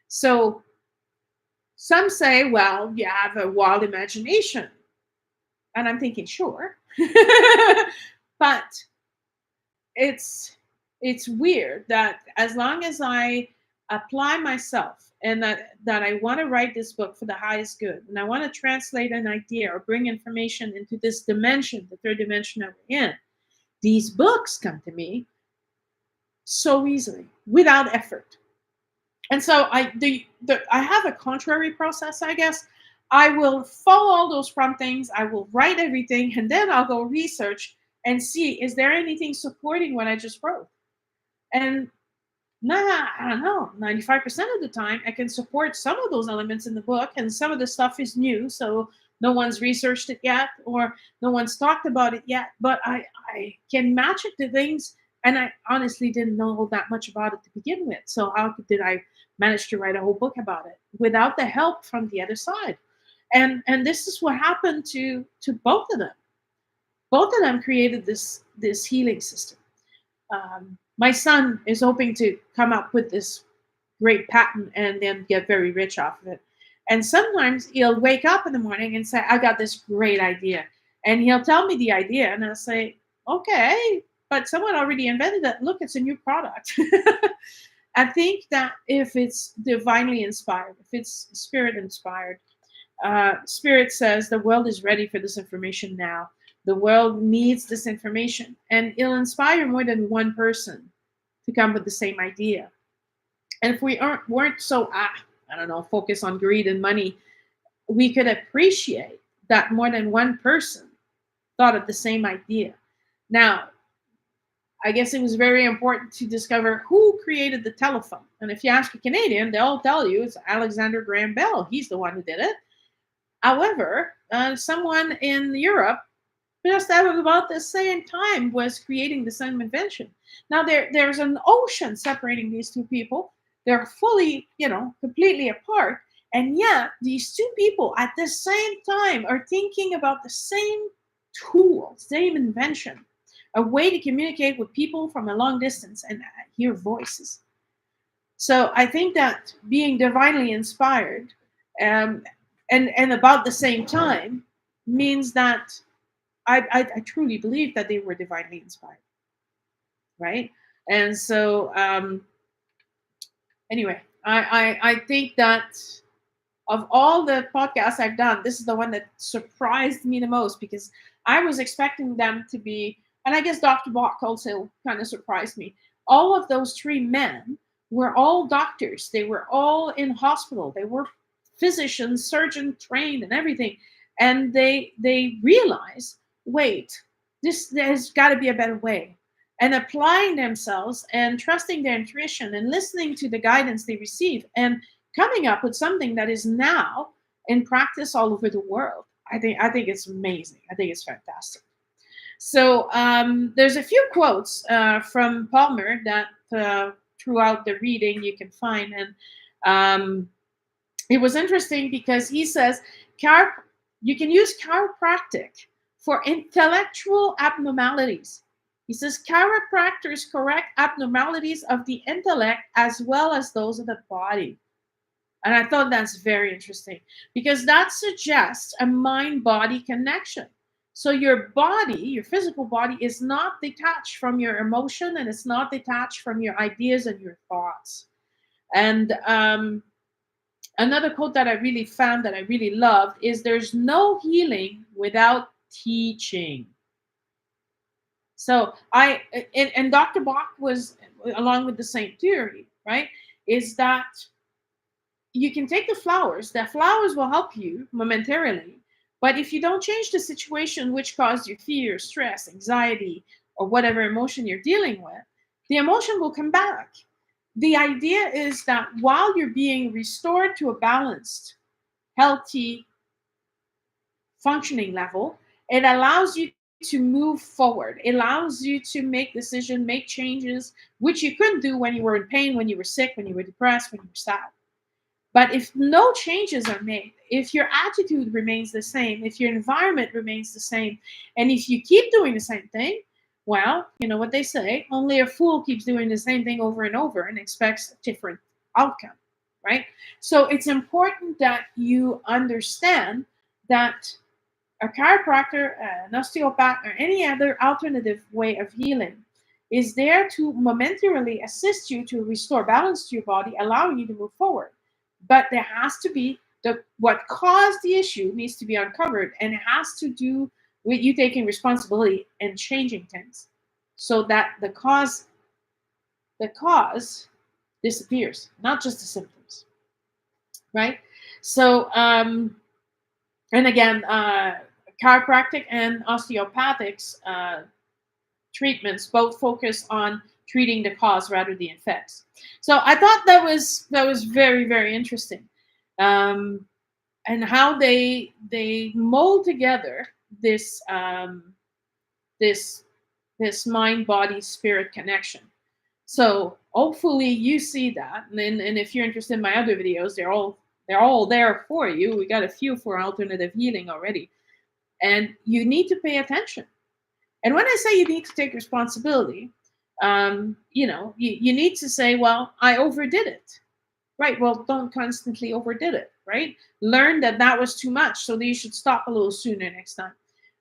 So some say, well, you have a wild imagination. And I'm thinking, sure. But it's it's weird that as long as I apply myself and that I want to write this book for the highest good, and I want to translate an idea or bring information into this dimension, the third dimension that we're in, these books come to me so easily without effort. And so I have a contrary process, I guess. I will follow all those promptings, I will write everything, and then I'll go research and see, is there anything supporting what I just wrote? And nah, I don't know. 95% of the time, I can support some of those elements in the book, and some of the stuff is new. So no one's researched it yet, or no one's talked about it yet. But I can match it to things. And I honestly didn't know that much about it to begin with. So how did I manage to write a whole book about it without the help from the other side? And this is what happened to both of them. Both of them created this healing system. My son is hoping to come up with this great patent and then get very rich off of it. And sometimes he'll wake up in the morning and say, I got this great idea. And he'll tell me the idea, and I'll say, okay, but someone already invented it. Look, it's a new product. I think that if it's divinely inspired, if it's spirit inspired, spirit says the world is ready for this information now. The world needs this information, and it'll inspire more than one person to come with the same idea. And if we weren't so, I don't know, focused on greed and money, we could appreciate that more than one person thought of the same idea. Now, I guess it was very important to discover who created the telephone. And if you ask a Canadian, they'll tell you it's Alexander Graham Bell. He's the one who did it. However, someone in Europe just at about the same time was creating the same invention. Now there's an ocean separating these two people. They're fully, completely apart. And yet these two people at the same time are thinking about the same tool, same invention, a way to communicate with people from a long distance and hear voices. So I think that being divinely inspired and about the same time means that I truly believe that they were divinely inspired, right? And so, anyway, I think that of all the podcasts I've done, this is the one that surprised me the most, because I was expecting them to be, and I guess Dr. Bach also kind of surprised me. All of those three men were all doctors. They were all in hospital. They were physicians, surgeon trained, and everything. And they realized, wait, there's got to be a better way. And applying themselves and trusting their intuition and listening to the guidance they receive and coming up with something that is now in practice all over the world. I think it's amazing. I think it's fantastic. So there's a few quotes from Palmer that throughout the reading you can find. And it was interesting because he says, you can use chiropractic for intellectual abnormalities. He says chiropractors correct abnormalities of the intellect as well as those of the body. And I thought that's very interesting because that suggests a mind-body connection. So your body, your physical body, is not detached from your emotion, and it's not detached from your ideas and your thoughts. And another quote that I really found that I really loved is, there's no healing without teaching. So and Dr. Bach was along with the same theory, right? Is that you can take the flowers will help you momentarily, but if you don't change the situation which caused you fear, stress, anxiety, or whatever emotion you're dealing with, the emotion will come back. The idea is that while you're being restored to a balanced, healthy, functioning level, it allows you to move forward. It allows you to make decisions, make changes, which you couldn't do when you were in pain, when you were sick, when you were depressed, when you were sad. But if no changes are made, if your attitude remains the same, if your environment remains the same, and if you keep doing the same thing, well, you know what they say, only a fool keeps doing the same thing over and over and expects a different outcome, right? So it's important that you understand that a chiropractor, an osteopath, or any other alternative way of healing is there to momentarily assist you to restore balance to your body, allowing you to move forward. But there has to be what caused the issue needs to be uncovered, and it has to do with you taking responsibility and changing things so that the cause disappears, not just the symptoms, right? So, and again, chiropractic and osteopathics treatments both focus on treating the cause rather than the effects. So I thought that was very, very interesting, and how they mold together this this mind body spirit connection. So hopefully you see that, and if you're interested in my other videos, they're all there for you. We got a few for alternative healing already, and you need to pay attention. And when I say you need to take responsibility, you need to say, well, I overdid it. Right. Well, don't constantly overdid it. Right. Learn that was too much. So that you should stop a little sooner next time.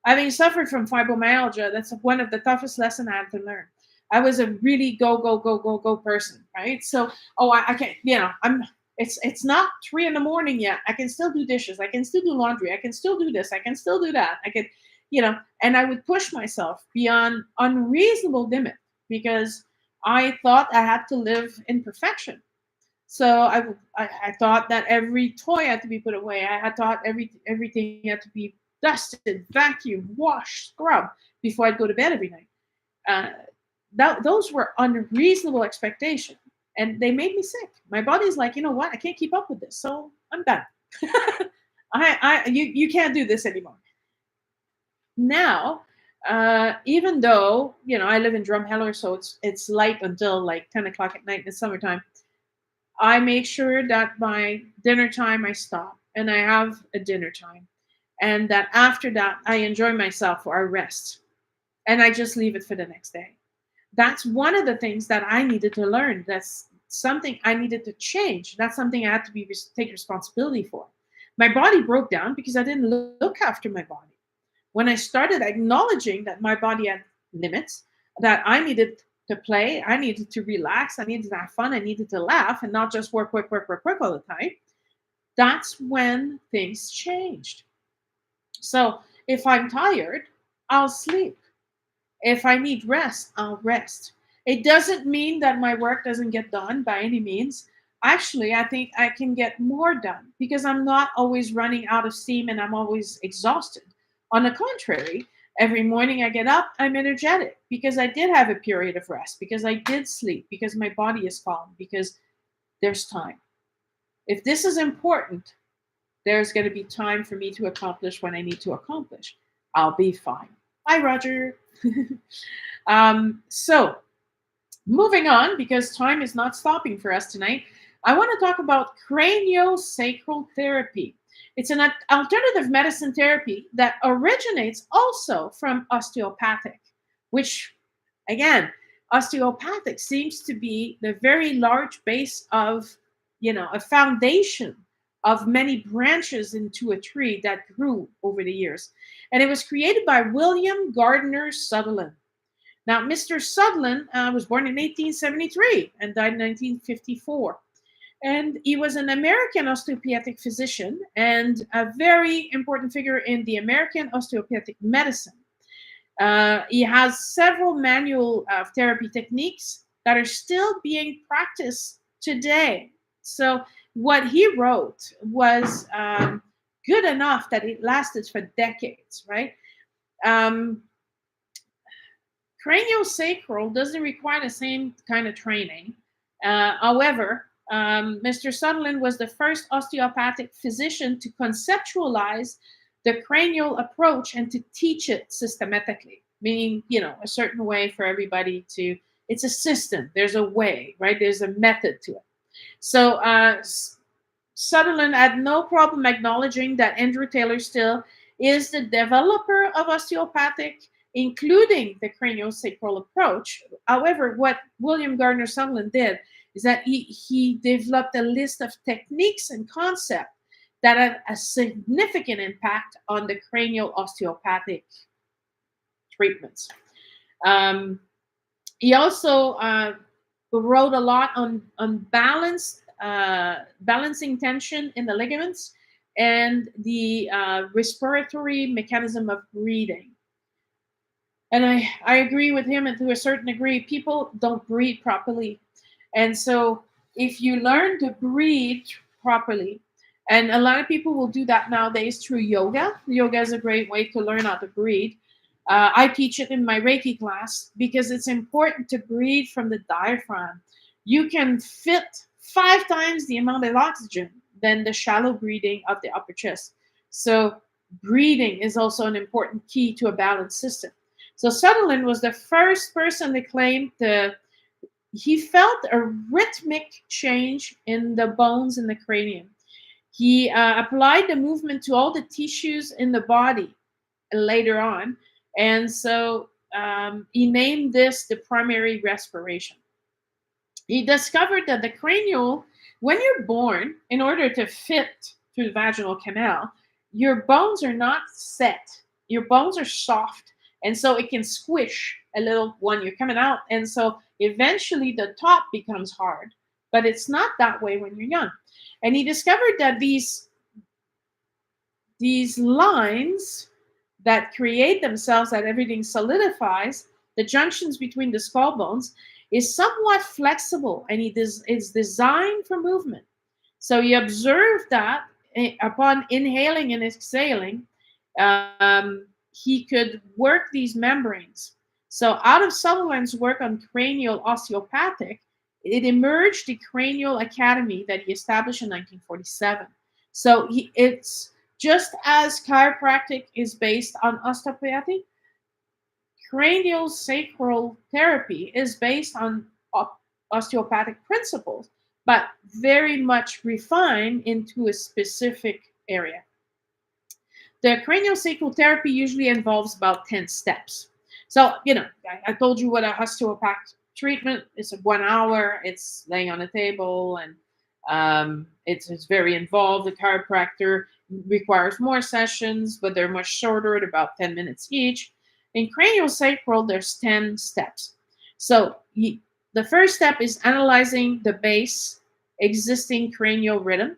Having suffered from fibromyalgia, that's one of the toughest lessons I had to learn. I was a really go, go, go, go, go person. Right. So, I can't, it's not 3 a.m. yet. I can still do dishes. I can still do laundry. I can still do this. I can still do that. I could, and I would push myself beyond unreasonable limit because I thought I had to live in perfection. So I thought that every toy had to be put away. I had thought everything had to be dusted, vacuumed, washed, scrubbed before I'd go to bed every night. Those were unreasonable expectations, and they made me sick. My body's like, you know what? I can't keep up with this, so I'm done. You can't do this anymore. Now, even though I live in Drumheller, so it's light until like 10 o'clock at night in the summertime. I make sure that by dinner time I stop and I have a dinner time, and that after that I enjoy myself or I rest, and I just leave it for the next day. That's one of the things that I needed to learn. That's something I needed to change. That's something I had to take responsibility for. My body broke down because I didn't look after my body. When I started acknowledging that my body had limits, that I needed to play, I needed to relax, I needed to have fun, I needed to laugh and not just work, work, work, work, work all the time, that's when things changed. So if I'm tired, I'll sleep. If I need rest, I'll rest. It doesn't mean that my work doesn't get done by any means. Actually, I think I can get more done because I'm not always running out of steam and I'm always exhausted. On the contrary, every morning I get up, I'm energetic because I did have a period of rest, because I did sleep, because my body is calm, because there's time. If this is important, there's going to be time for me to accomplish what I need to accomplish. I'll be fine. Bye, Roger. So, moving on, because time is not stopping for us tonight, I want to talk about craniosacral therapy. It's an alternative medicine therapy that originates also from osteopathic, which, again, osteopathic seems to be the very large base of, a foundation of many branches into a tree that grew over the years. And it was created by William Gardner Sutherland. Now, Mr. Sutherland was born in 1873 and died in 1954. And he was an American osteopathic physician and a very important figure in the American osteopathic medicine. He has several manual therapy techniques that are still being practiced today. So what he wrote was good enough that it lasted for decades, right? Craniosacral doesn't require the same kind of training. However, Mr. Sutherland was the first osteopathic physician to conceptualize the cranial approach and to teach it systematically, meaning, a certain way for everybody to, it's a system, there's a way, right? There's a method to it. So Sutherland had no problem acknowledging that Andrew Taylor Still is the developer of osteopathic, including the craniosacral approach. However, what William Gardner Sutherland did is that he developed a list of techniques and concepts that have a significant impact on the cranial osteopathic treatments. He also wrote a lot on balancing tension in the ligaments and the respiratory mechanism of breathing. And I agree with him, and to a certain degree, people don't breathe properly. And so, if you learn to breathe properly, and a lot of people will do that nowadays through yoga. Yoga is a great way to learn how to breathe. I teach it in my Reiki class because it's important to breathe from the diaphragm. You can fit 5 times the amount of oxygen than the shallow breathing of the upper chest. So, breathing is also an important key to a balanced system. So Sutherland was the first person to claim he felt a rhythmic change in the bones in the cranium. He applied the movement to all the tissues in the body later on. And so he named this the primary respiration. He discovered that the cranial, when you're born, in order to fit through the vaginal canal, your bones are not set. Your bones are soft. And so it can squish a little when you're coming out. And so eventually the top becomes hard. But it's not that way when you're young. And he discovered that these lines that create themselves, that everything solidifies, the junctions between the skull bones, is somewhat flexible, and it's designed for movement. So you observe that upon inhaling and exhaling, he could work these membranes. So out of Sutherland's work on cranial osteopathic, it emerged the Cranial Academy that he established in 1947. So it's just as chiropractic is based on osteopathy, cranial sacral therapy is based on osteopathic principles, but very much refined into a specific area. The cranial sacral therapy usually involves about 10 steps. So, I told you what a osteopathic treatment is. 1 hour, it's laying on a table, and it's very involved. The chiropractor requires more sessions, but they're much shorter at about 10 minutes each. In cranial sacral, there's 10 steps. So the first step is analyzing the base existing cranial rhythm,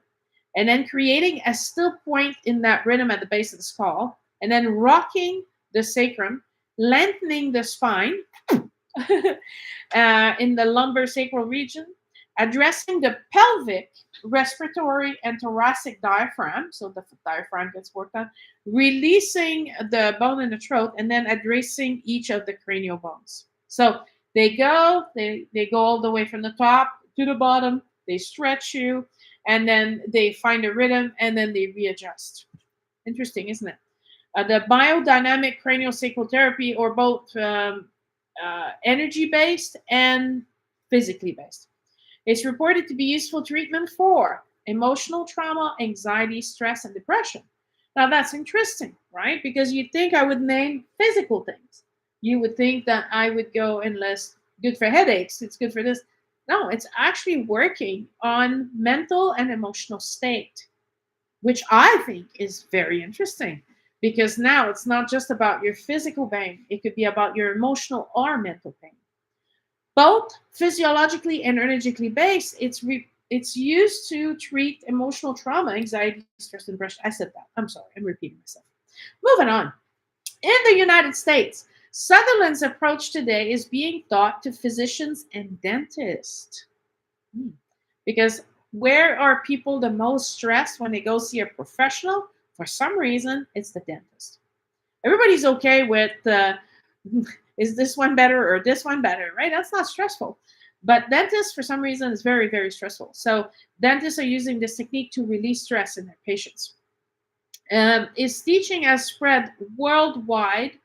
and then creating a still point in that rhythm at the base of the skull, and then rocking the sacrum, lengthening the spine in the lumbar sacral region, addressing the pelvic, respiratory, and thoracic diaphragm. So the diaphragm gets worked on, releasing the bone in the throat, and then addressing each of the cranial bones. So they go all the way from the top to the bottom. They stretch you, and then they find a rhythm, and then they readjust. Interesting, isn't it? The biodynamic cranial sacral therapy, or both energy-based and physically based. It's reported to be useful treatment for emotional trauma, anxiety, stress, and depression. Now that's interesting, right? Because you'd think I would name physical things. You would think that I would go, unless good for headaches, it's good for this. No, it's actually working on mental and emotional state, which I think is very interesting, because now it's not just about your physical pain, it could be about your emotional or mental pain. Both physiologically and energetically based, it's used to treat emotional trauma, anxiety, stress, and depression. I said that. I'm sorry, I'm repeating myself. Moving on. In the United States, Sutherland's approach today is being taught to physicians and dentists. Because where are people the most stressed when they go see a professional? For some reason, it's the dentist. Everybody's okay with is this one better or this one better, right? That's not stressful. But dentists, for some reason, is very, very stressful. So dentists are using this technique to release stress in their patients. Its teaching has spread worldwide.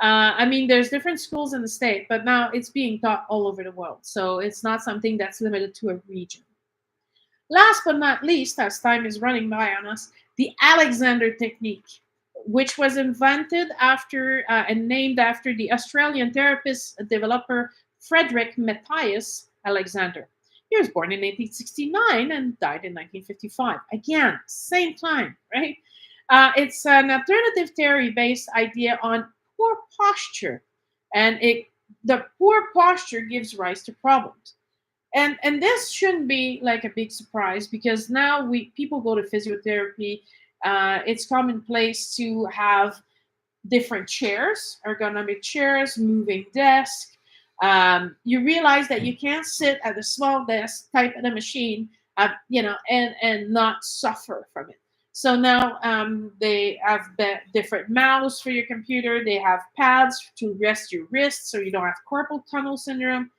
There's different schools in the state, but now it's being taught all over the world. So it's not something that's limited to a region. Last but not least, as time is running by on us, the Alexander technique, which was invented after and named after the Australian therapist developer Frederick Matthias Alexander. He was born in 1869 and died in 1955. Again, same time, right? It's an alternative theory-based idea on poor posture, and it the poor posture gives rise to problems. And this shouldn't be like a big surprise, because now we people go to physiotherapy. It's commonplace to have different chairs, ergonomic chairs, moving desk. You realize that you can't sit at a small desk, type at a machine, and not suffer from it. So now they have different mouse for your computer. They have pads to rest your wrists so you don't have carpal tunnel syndrome.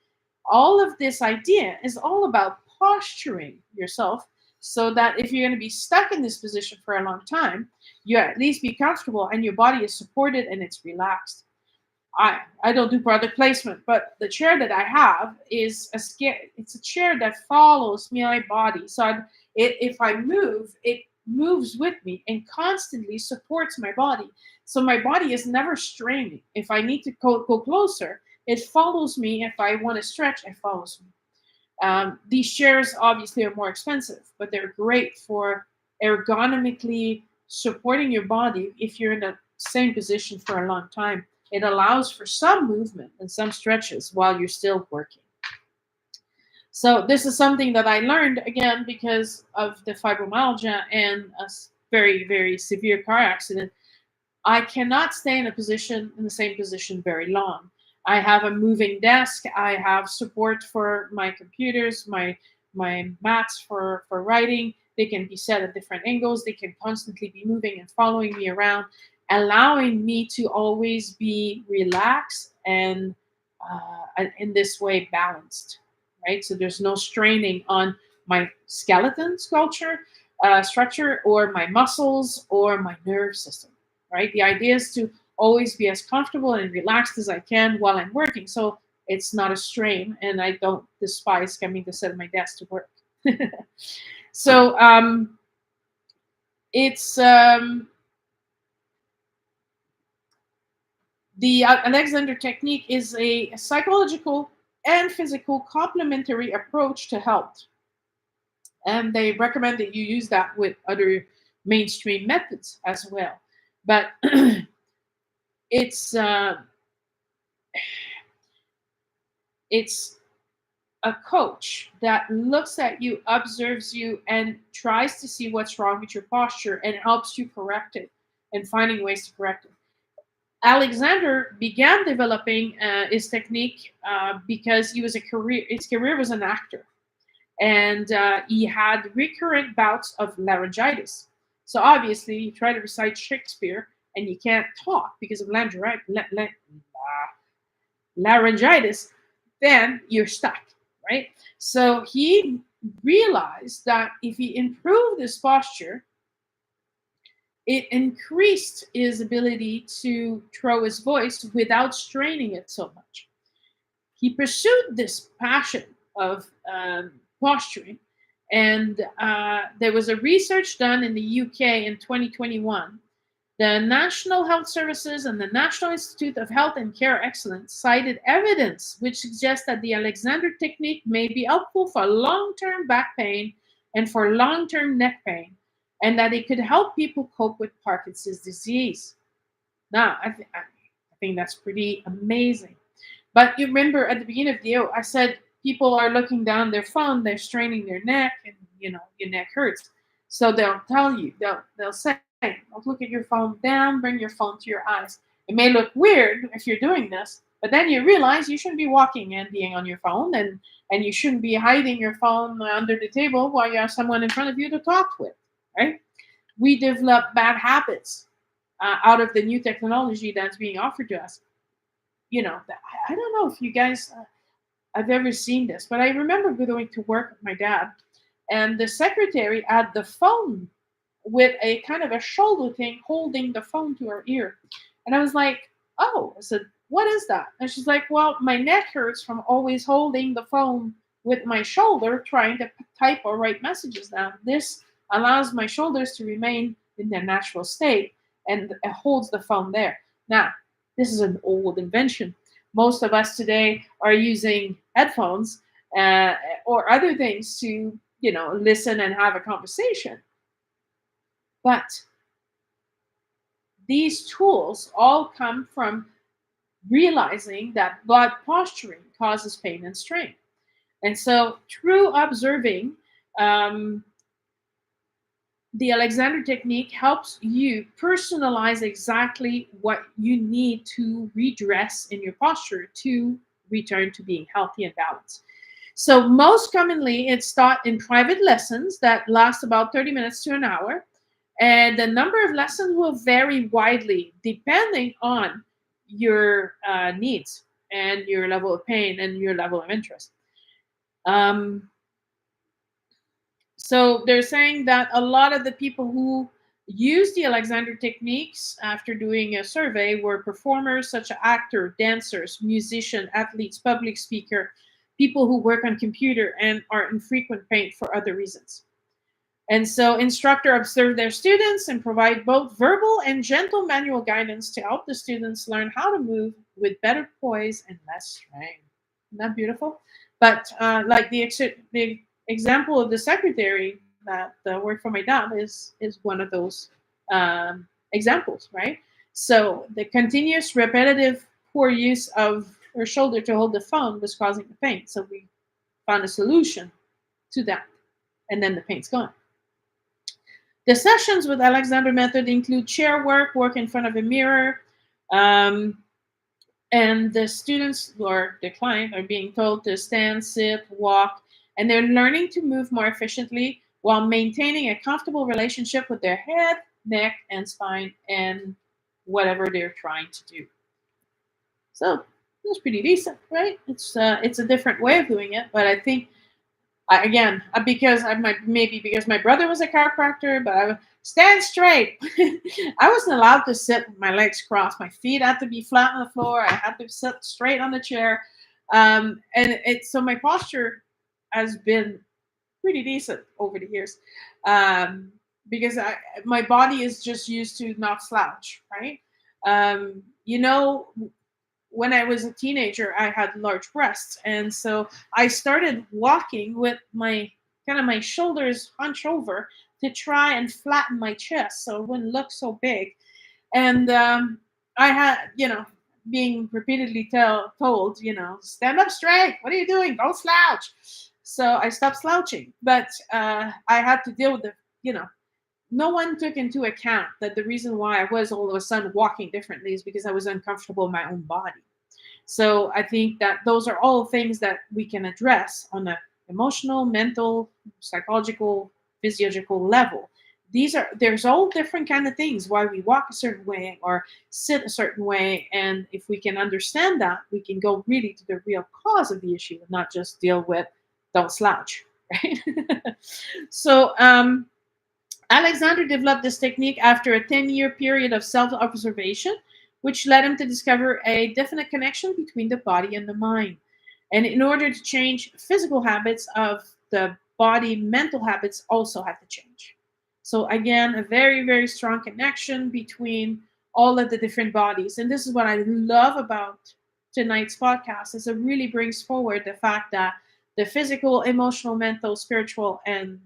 All of this idea is all about posturing yourself, so that if you're going to be stuck in this position for a long time, you at least be comfortable and your body is supported and it's relaxed. I don't do product placement, but the chair that I have is it's a chair that follows my body. So if I move, it moves with me and constantly supports my body. So my body is never straining. If I need to go closer, it follows me. If I want to stretch, it follows me. These chairs obviously are more expensive, but they're great for ergonomically supporting your body if you're in the same position for a long time. It allows for some movement and some stretches while you're still working. So this is something that I learned again because of the fibromyalgia and a very, very severe car accident. I cannot stay in the same position very long. I have a moving desk. I have support for my computers, my mats for writing. They can be set at different angles. They can constantly be moving and following me around, allowing me to always be relaxed and in this way balanced, right? So there's no straining on my skeleton structure, or my muscles, or my nerve system, right? The idea is to always be as comfortable and relaxed as I can while I'm working. So it's not a strain, and I don't despise coming to sit at my desk to work. So it's the Alexander technique is a psychological and physical complementary approach to health, and they recommend that you use that with other mainstream methods as well. But it's it's a coach that looks at you, observes you, and tries to see what's wrong with your posture and helps you correct it and finding ways to correct it. Alexander began developing his technique because his career was an actor, and he had recurrent bouts of laryngitis. So obviously, you try to recite Shakespeare and you can't talk because of laryngitis, then you're stuck, right? So he realized that if he improved his posture, it increased his ability to throw his voice without straining it so much. He pursued this passion of posturing, and there was a research done in the UK in 2021. The National Health Services and the National Institute of Health and Care Excellence cited evidence which suggests that the Alexander technique may be helpful for long-term back pain and for long-term neck pain, and that it could help people cope with Parkinson's disease. Now, I think that's pretty amazing. But you remember at the beginning of the video, I said people are looking down their phone, they're straining their neck, and your neck hurts. So they'll tell you, they'll say, don't look at your phone down, bring your phone to your eyes. It may look weird if you're doing this, but then you realize you shouldn't be walking and being on your phone, and you shouldn't be hiding your phone under the table while you have someone in front of you to talk with, right? We develop bad habits out of the new technology that's being offered to us. I don't know if you guys have ever seen this, but I remember going to work with my dad, and the secretary had the phone with a kind of a shoulder thing holding the phone to her ear. And I was like, oh, I said, what is that? And she's like, well, my neck hurts from always holding the phone with my shoulder trying to type or write messages down. This allows my shoulders to remain in their natural state, and it holds the phone there. Now, this is an old invention. Most of us today are using headphones or other things to, listen and have a conversation. But these tools all come from realizing that bad posturing causes pain and strain. And so, through observing, um, the Alexander technique helps you personalize exactly what you need to redress in your posture to return to being healthy and balanced. So, most commonly, it's taught in private lessons that last about 30 minutes to an hour. And the number of lessons will vary widely depending on your needs and your level of pain and your level of interest. Um, so they're saying that a lot of the people who use the Alexander techniques after doing a survey were performers such as actors, dancers, musicians, athletes, public speaker, people who work on computer and are in frequent pain for other reasons. And so instructor observe their students and provide both verbal and gentle manual guidance to help the students learn how to move with better poise and less strain. Isn't that beautiful? But like the example of the secretary that worked for my dad is one of those examples, right? So the continuous, repetitive, poor use of her shoulder to hold the phone was causing the pain. So we found a solution to that, and then the pain's gone. The sessions with Alexander Method include chair work, work in front of a mirror, um, and the students or the client are being told to stand, sit, walk, and they're learning to move more efficiently while maintaining a comfortable relationship with their head, neck, and spine, and whatever they're trying to do. So it's pretty decent, right? It's a different way of doing it, but I think again, because maybe because my brother was a chiropractor, but I would stand straight. I wasn't allowed to sit with my legs crossed. My feet had to be flat on the floor. I had to sit straight on the chair, and so my posture has been pretty decent over the years, um, because my body is just used to not slouch, right? You know, when I was a teenager, I had large breasts, and so I started walking with my shoulders hunched over to try and flatten my chest so it wouldn't look so big. And I had, being repeatedly told, stand up straight. What are you doing? Don't slouch. So I stopped slouching, but I had to deal with no one took into account that the reason why I was all of a sudden walking differently is because I was uncomfortable in my own body. So I think that those are all things that we can address on a emotional, mental, psychological, physiological level. There's all different kind of things why we walk a certain way or sit a certain way, and if we can understand that, we can go really to the real cause of the issue and not just deal with don't slouch, right? So Alexander developed this technique after a 10-year period of self observation, which led him to discover a definite connection between the body and the mind. And in order to change physical habits of the body, mental habits also had to change. So, again, a very, very strong connection between all of the different bodies. And this is what I love about tonight's podcast, is it really brings forward the fact that the physical, emotional, mental, spiritual, and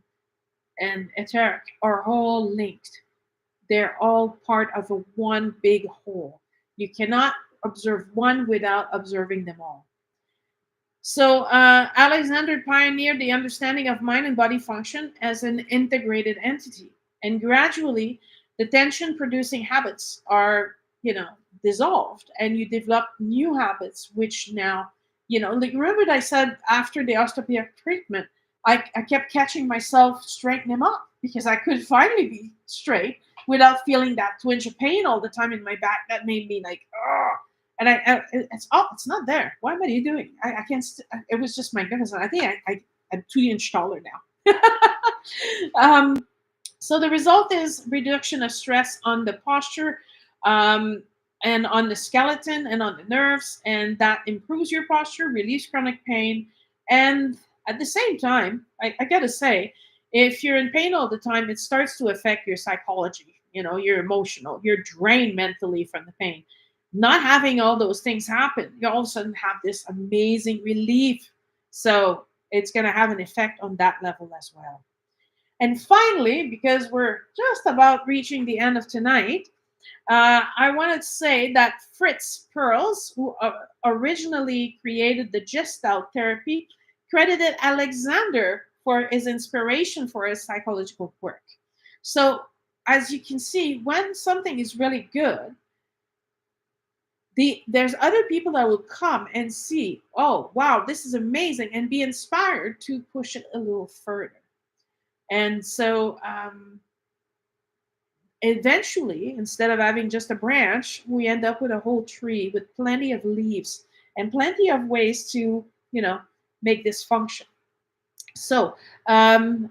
etheric are all linked. They're all part of a one big whole. You cannot observe one without observing them all. So Alexander pioneered the understanding of mind and body function as an integrated entity, and gradually the tension-producing habits are, dissolved, and you develop new habits, which now, like remember what I said after the osteopathic treatment, I kept catching myself straighten them up because I could finally be straight without feeling that twinge of pain all the time in my back that made me like, oh. And it's not there. What am I doing? I can't. It was just my goodness. I think I'm 2 inch taller now. um, so the result is reduction of stress on the posture, um, and on the skeleton and on the nerves, and that improves your posture, relieves chronic pain, and at the same time, I gotta say, if you're in pain all the time, it starts to affect your psychology. You're emotional, you're drained mentally from the pain. Not having all those things happen, you all of a sudden have this amazing relief. So it's going to have an effect on that level as well. And finally, because we're just about reaching the end of tonight, I want to say that Fritz Perls, who originally created the Gestalt therapy, credited Alexander for his inspiration for his psychological work. So, as you can see, when something is really good, there's other people that will come and see, oh, wow, this is amazing, and be inspired to push it a little further. And so, eventually, instead of having just a branch, we end up with a whole tree with plenty of leaves and plenty of ways to, make this function. So I'm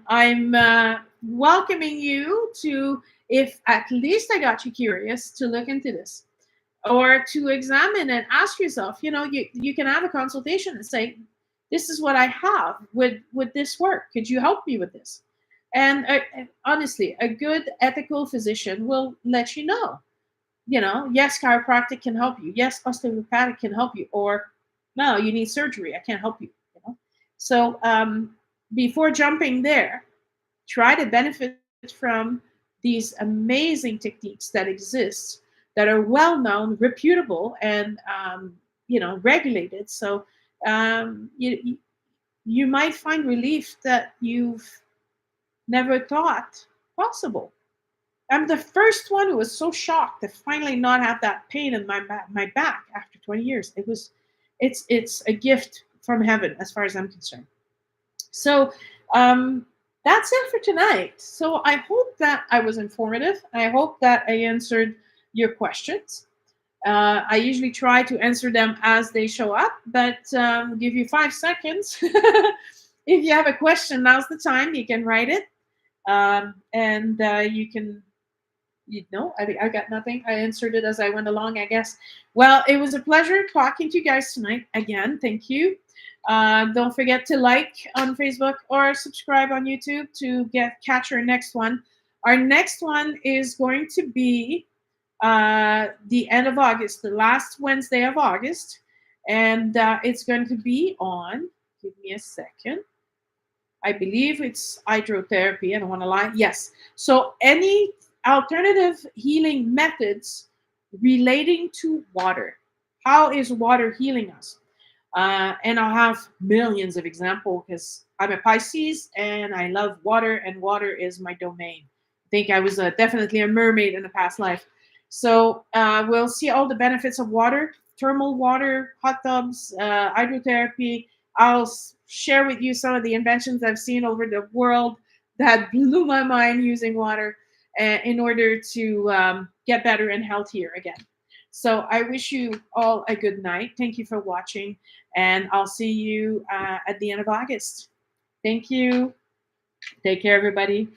welcoming you to, if at least I got you curious, to look into this or to examine and ask yourself. You can have a consultation and say, this is what I have. Would this work? Could you help me with this? And honestly, a good ethical physician will let you know. Yes, chiropractic can help you. Yes, osteopathic can help you. Or no, you need surgery. I can't help you. So before jumping there, try to benefit from these amazing techniques that exist, that are well known, reputable, and regulated. So you might find relief that you've never thought possible. I'm the first one who was so shocked to finally not have that pain in my back after 20 years. It's a gift from heaven as far as I'm concerned. So that's it for tonight. So I hope that I was informative. I hope that I answered your questions. I usually try to answer them as they show up, but give you 5 seconds. If you have a question, now's the time. You can write it, and you can. I got nothing. I answered it as I went along, I guess. Well, it was a pleasure talking to you guys tonight. Again, thank you. Don't forget to like on Facebook or subscribe on YouTube to catch our next one. Our next one is going to be the end of August, the last Wednesday of August, and it's going to be on. Give me a second. I believe it's hydrotherapy. I don't want to lie. Yes. So any alternative healing methods relating to water. How is water healing us? And I'll have millions of examples because I'm a Pisces and I love water, and water is my domain. I think I was definitely a mermaid in a past life. So we'll see all the benefits of water, thermal water, hot tubs, hydrotherapy. I'll share with you some of the inventions I've seen over the world that blew my mind using water in order to get better and healthier again. So I wish you all a good night. Thank you for watching, and I'll see you at the end of August. Thank you. Take care, everybody.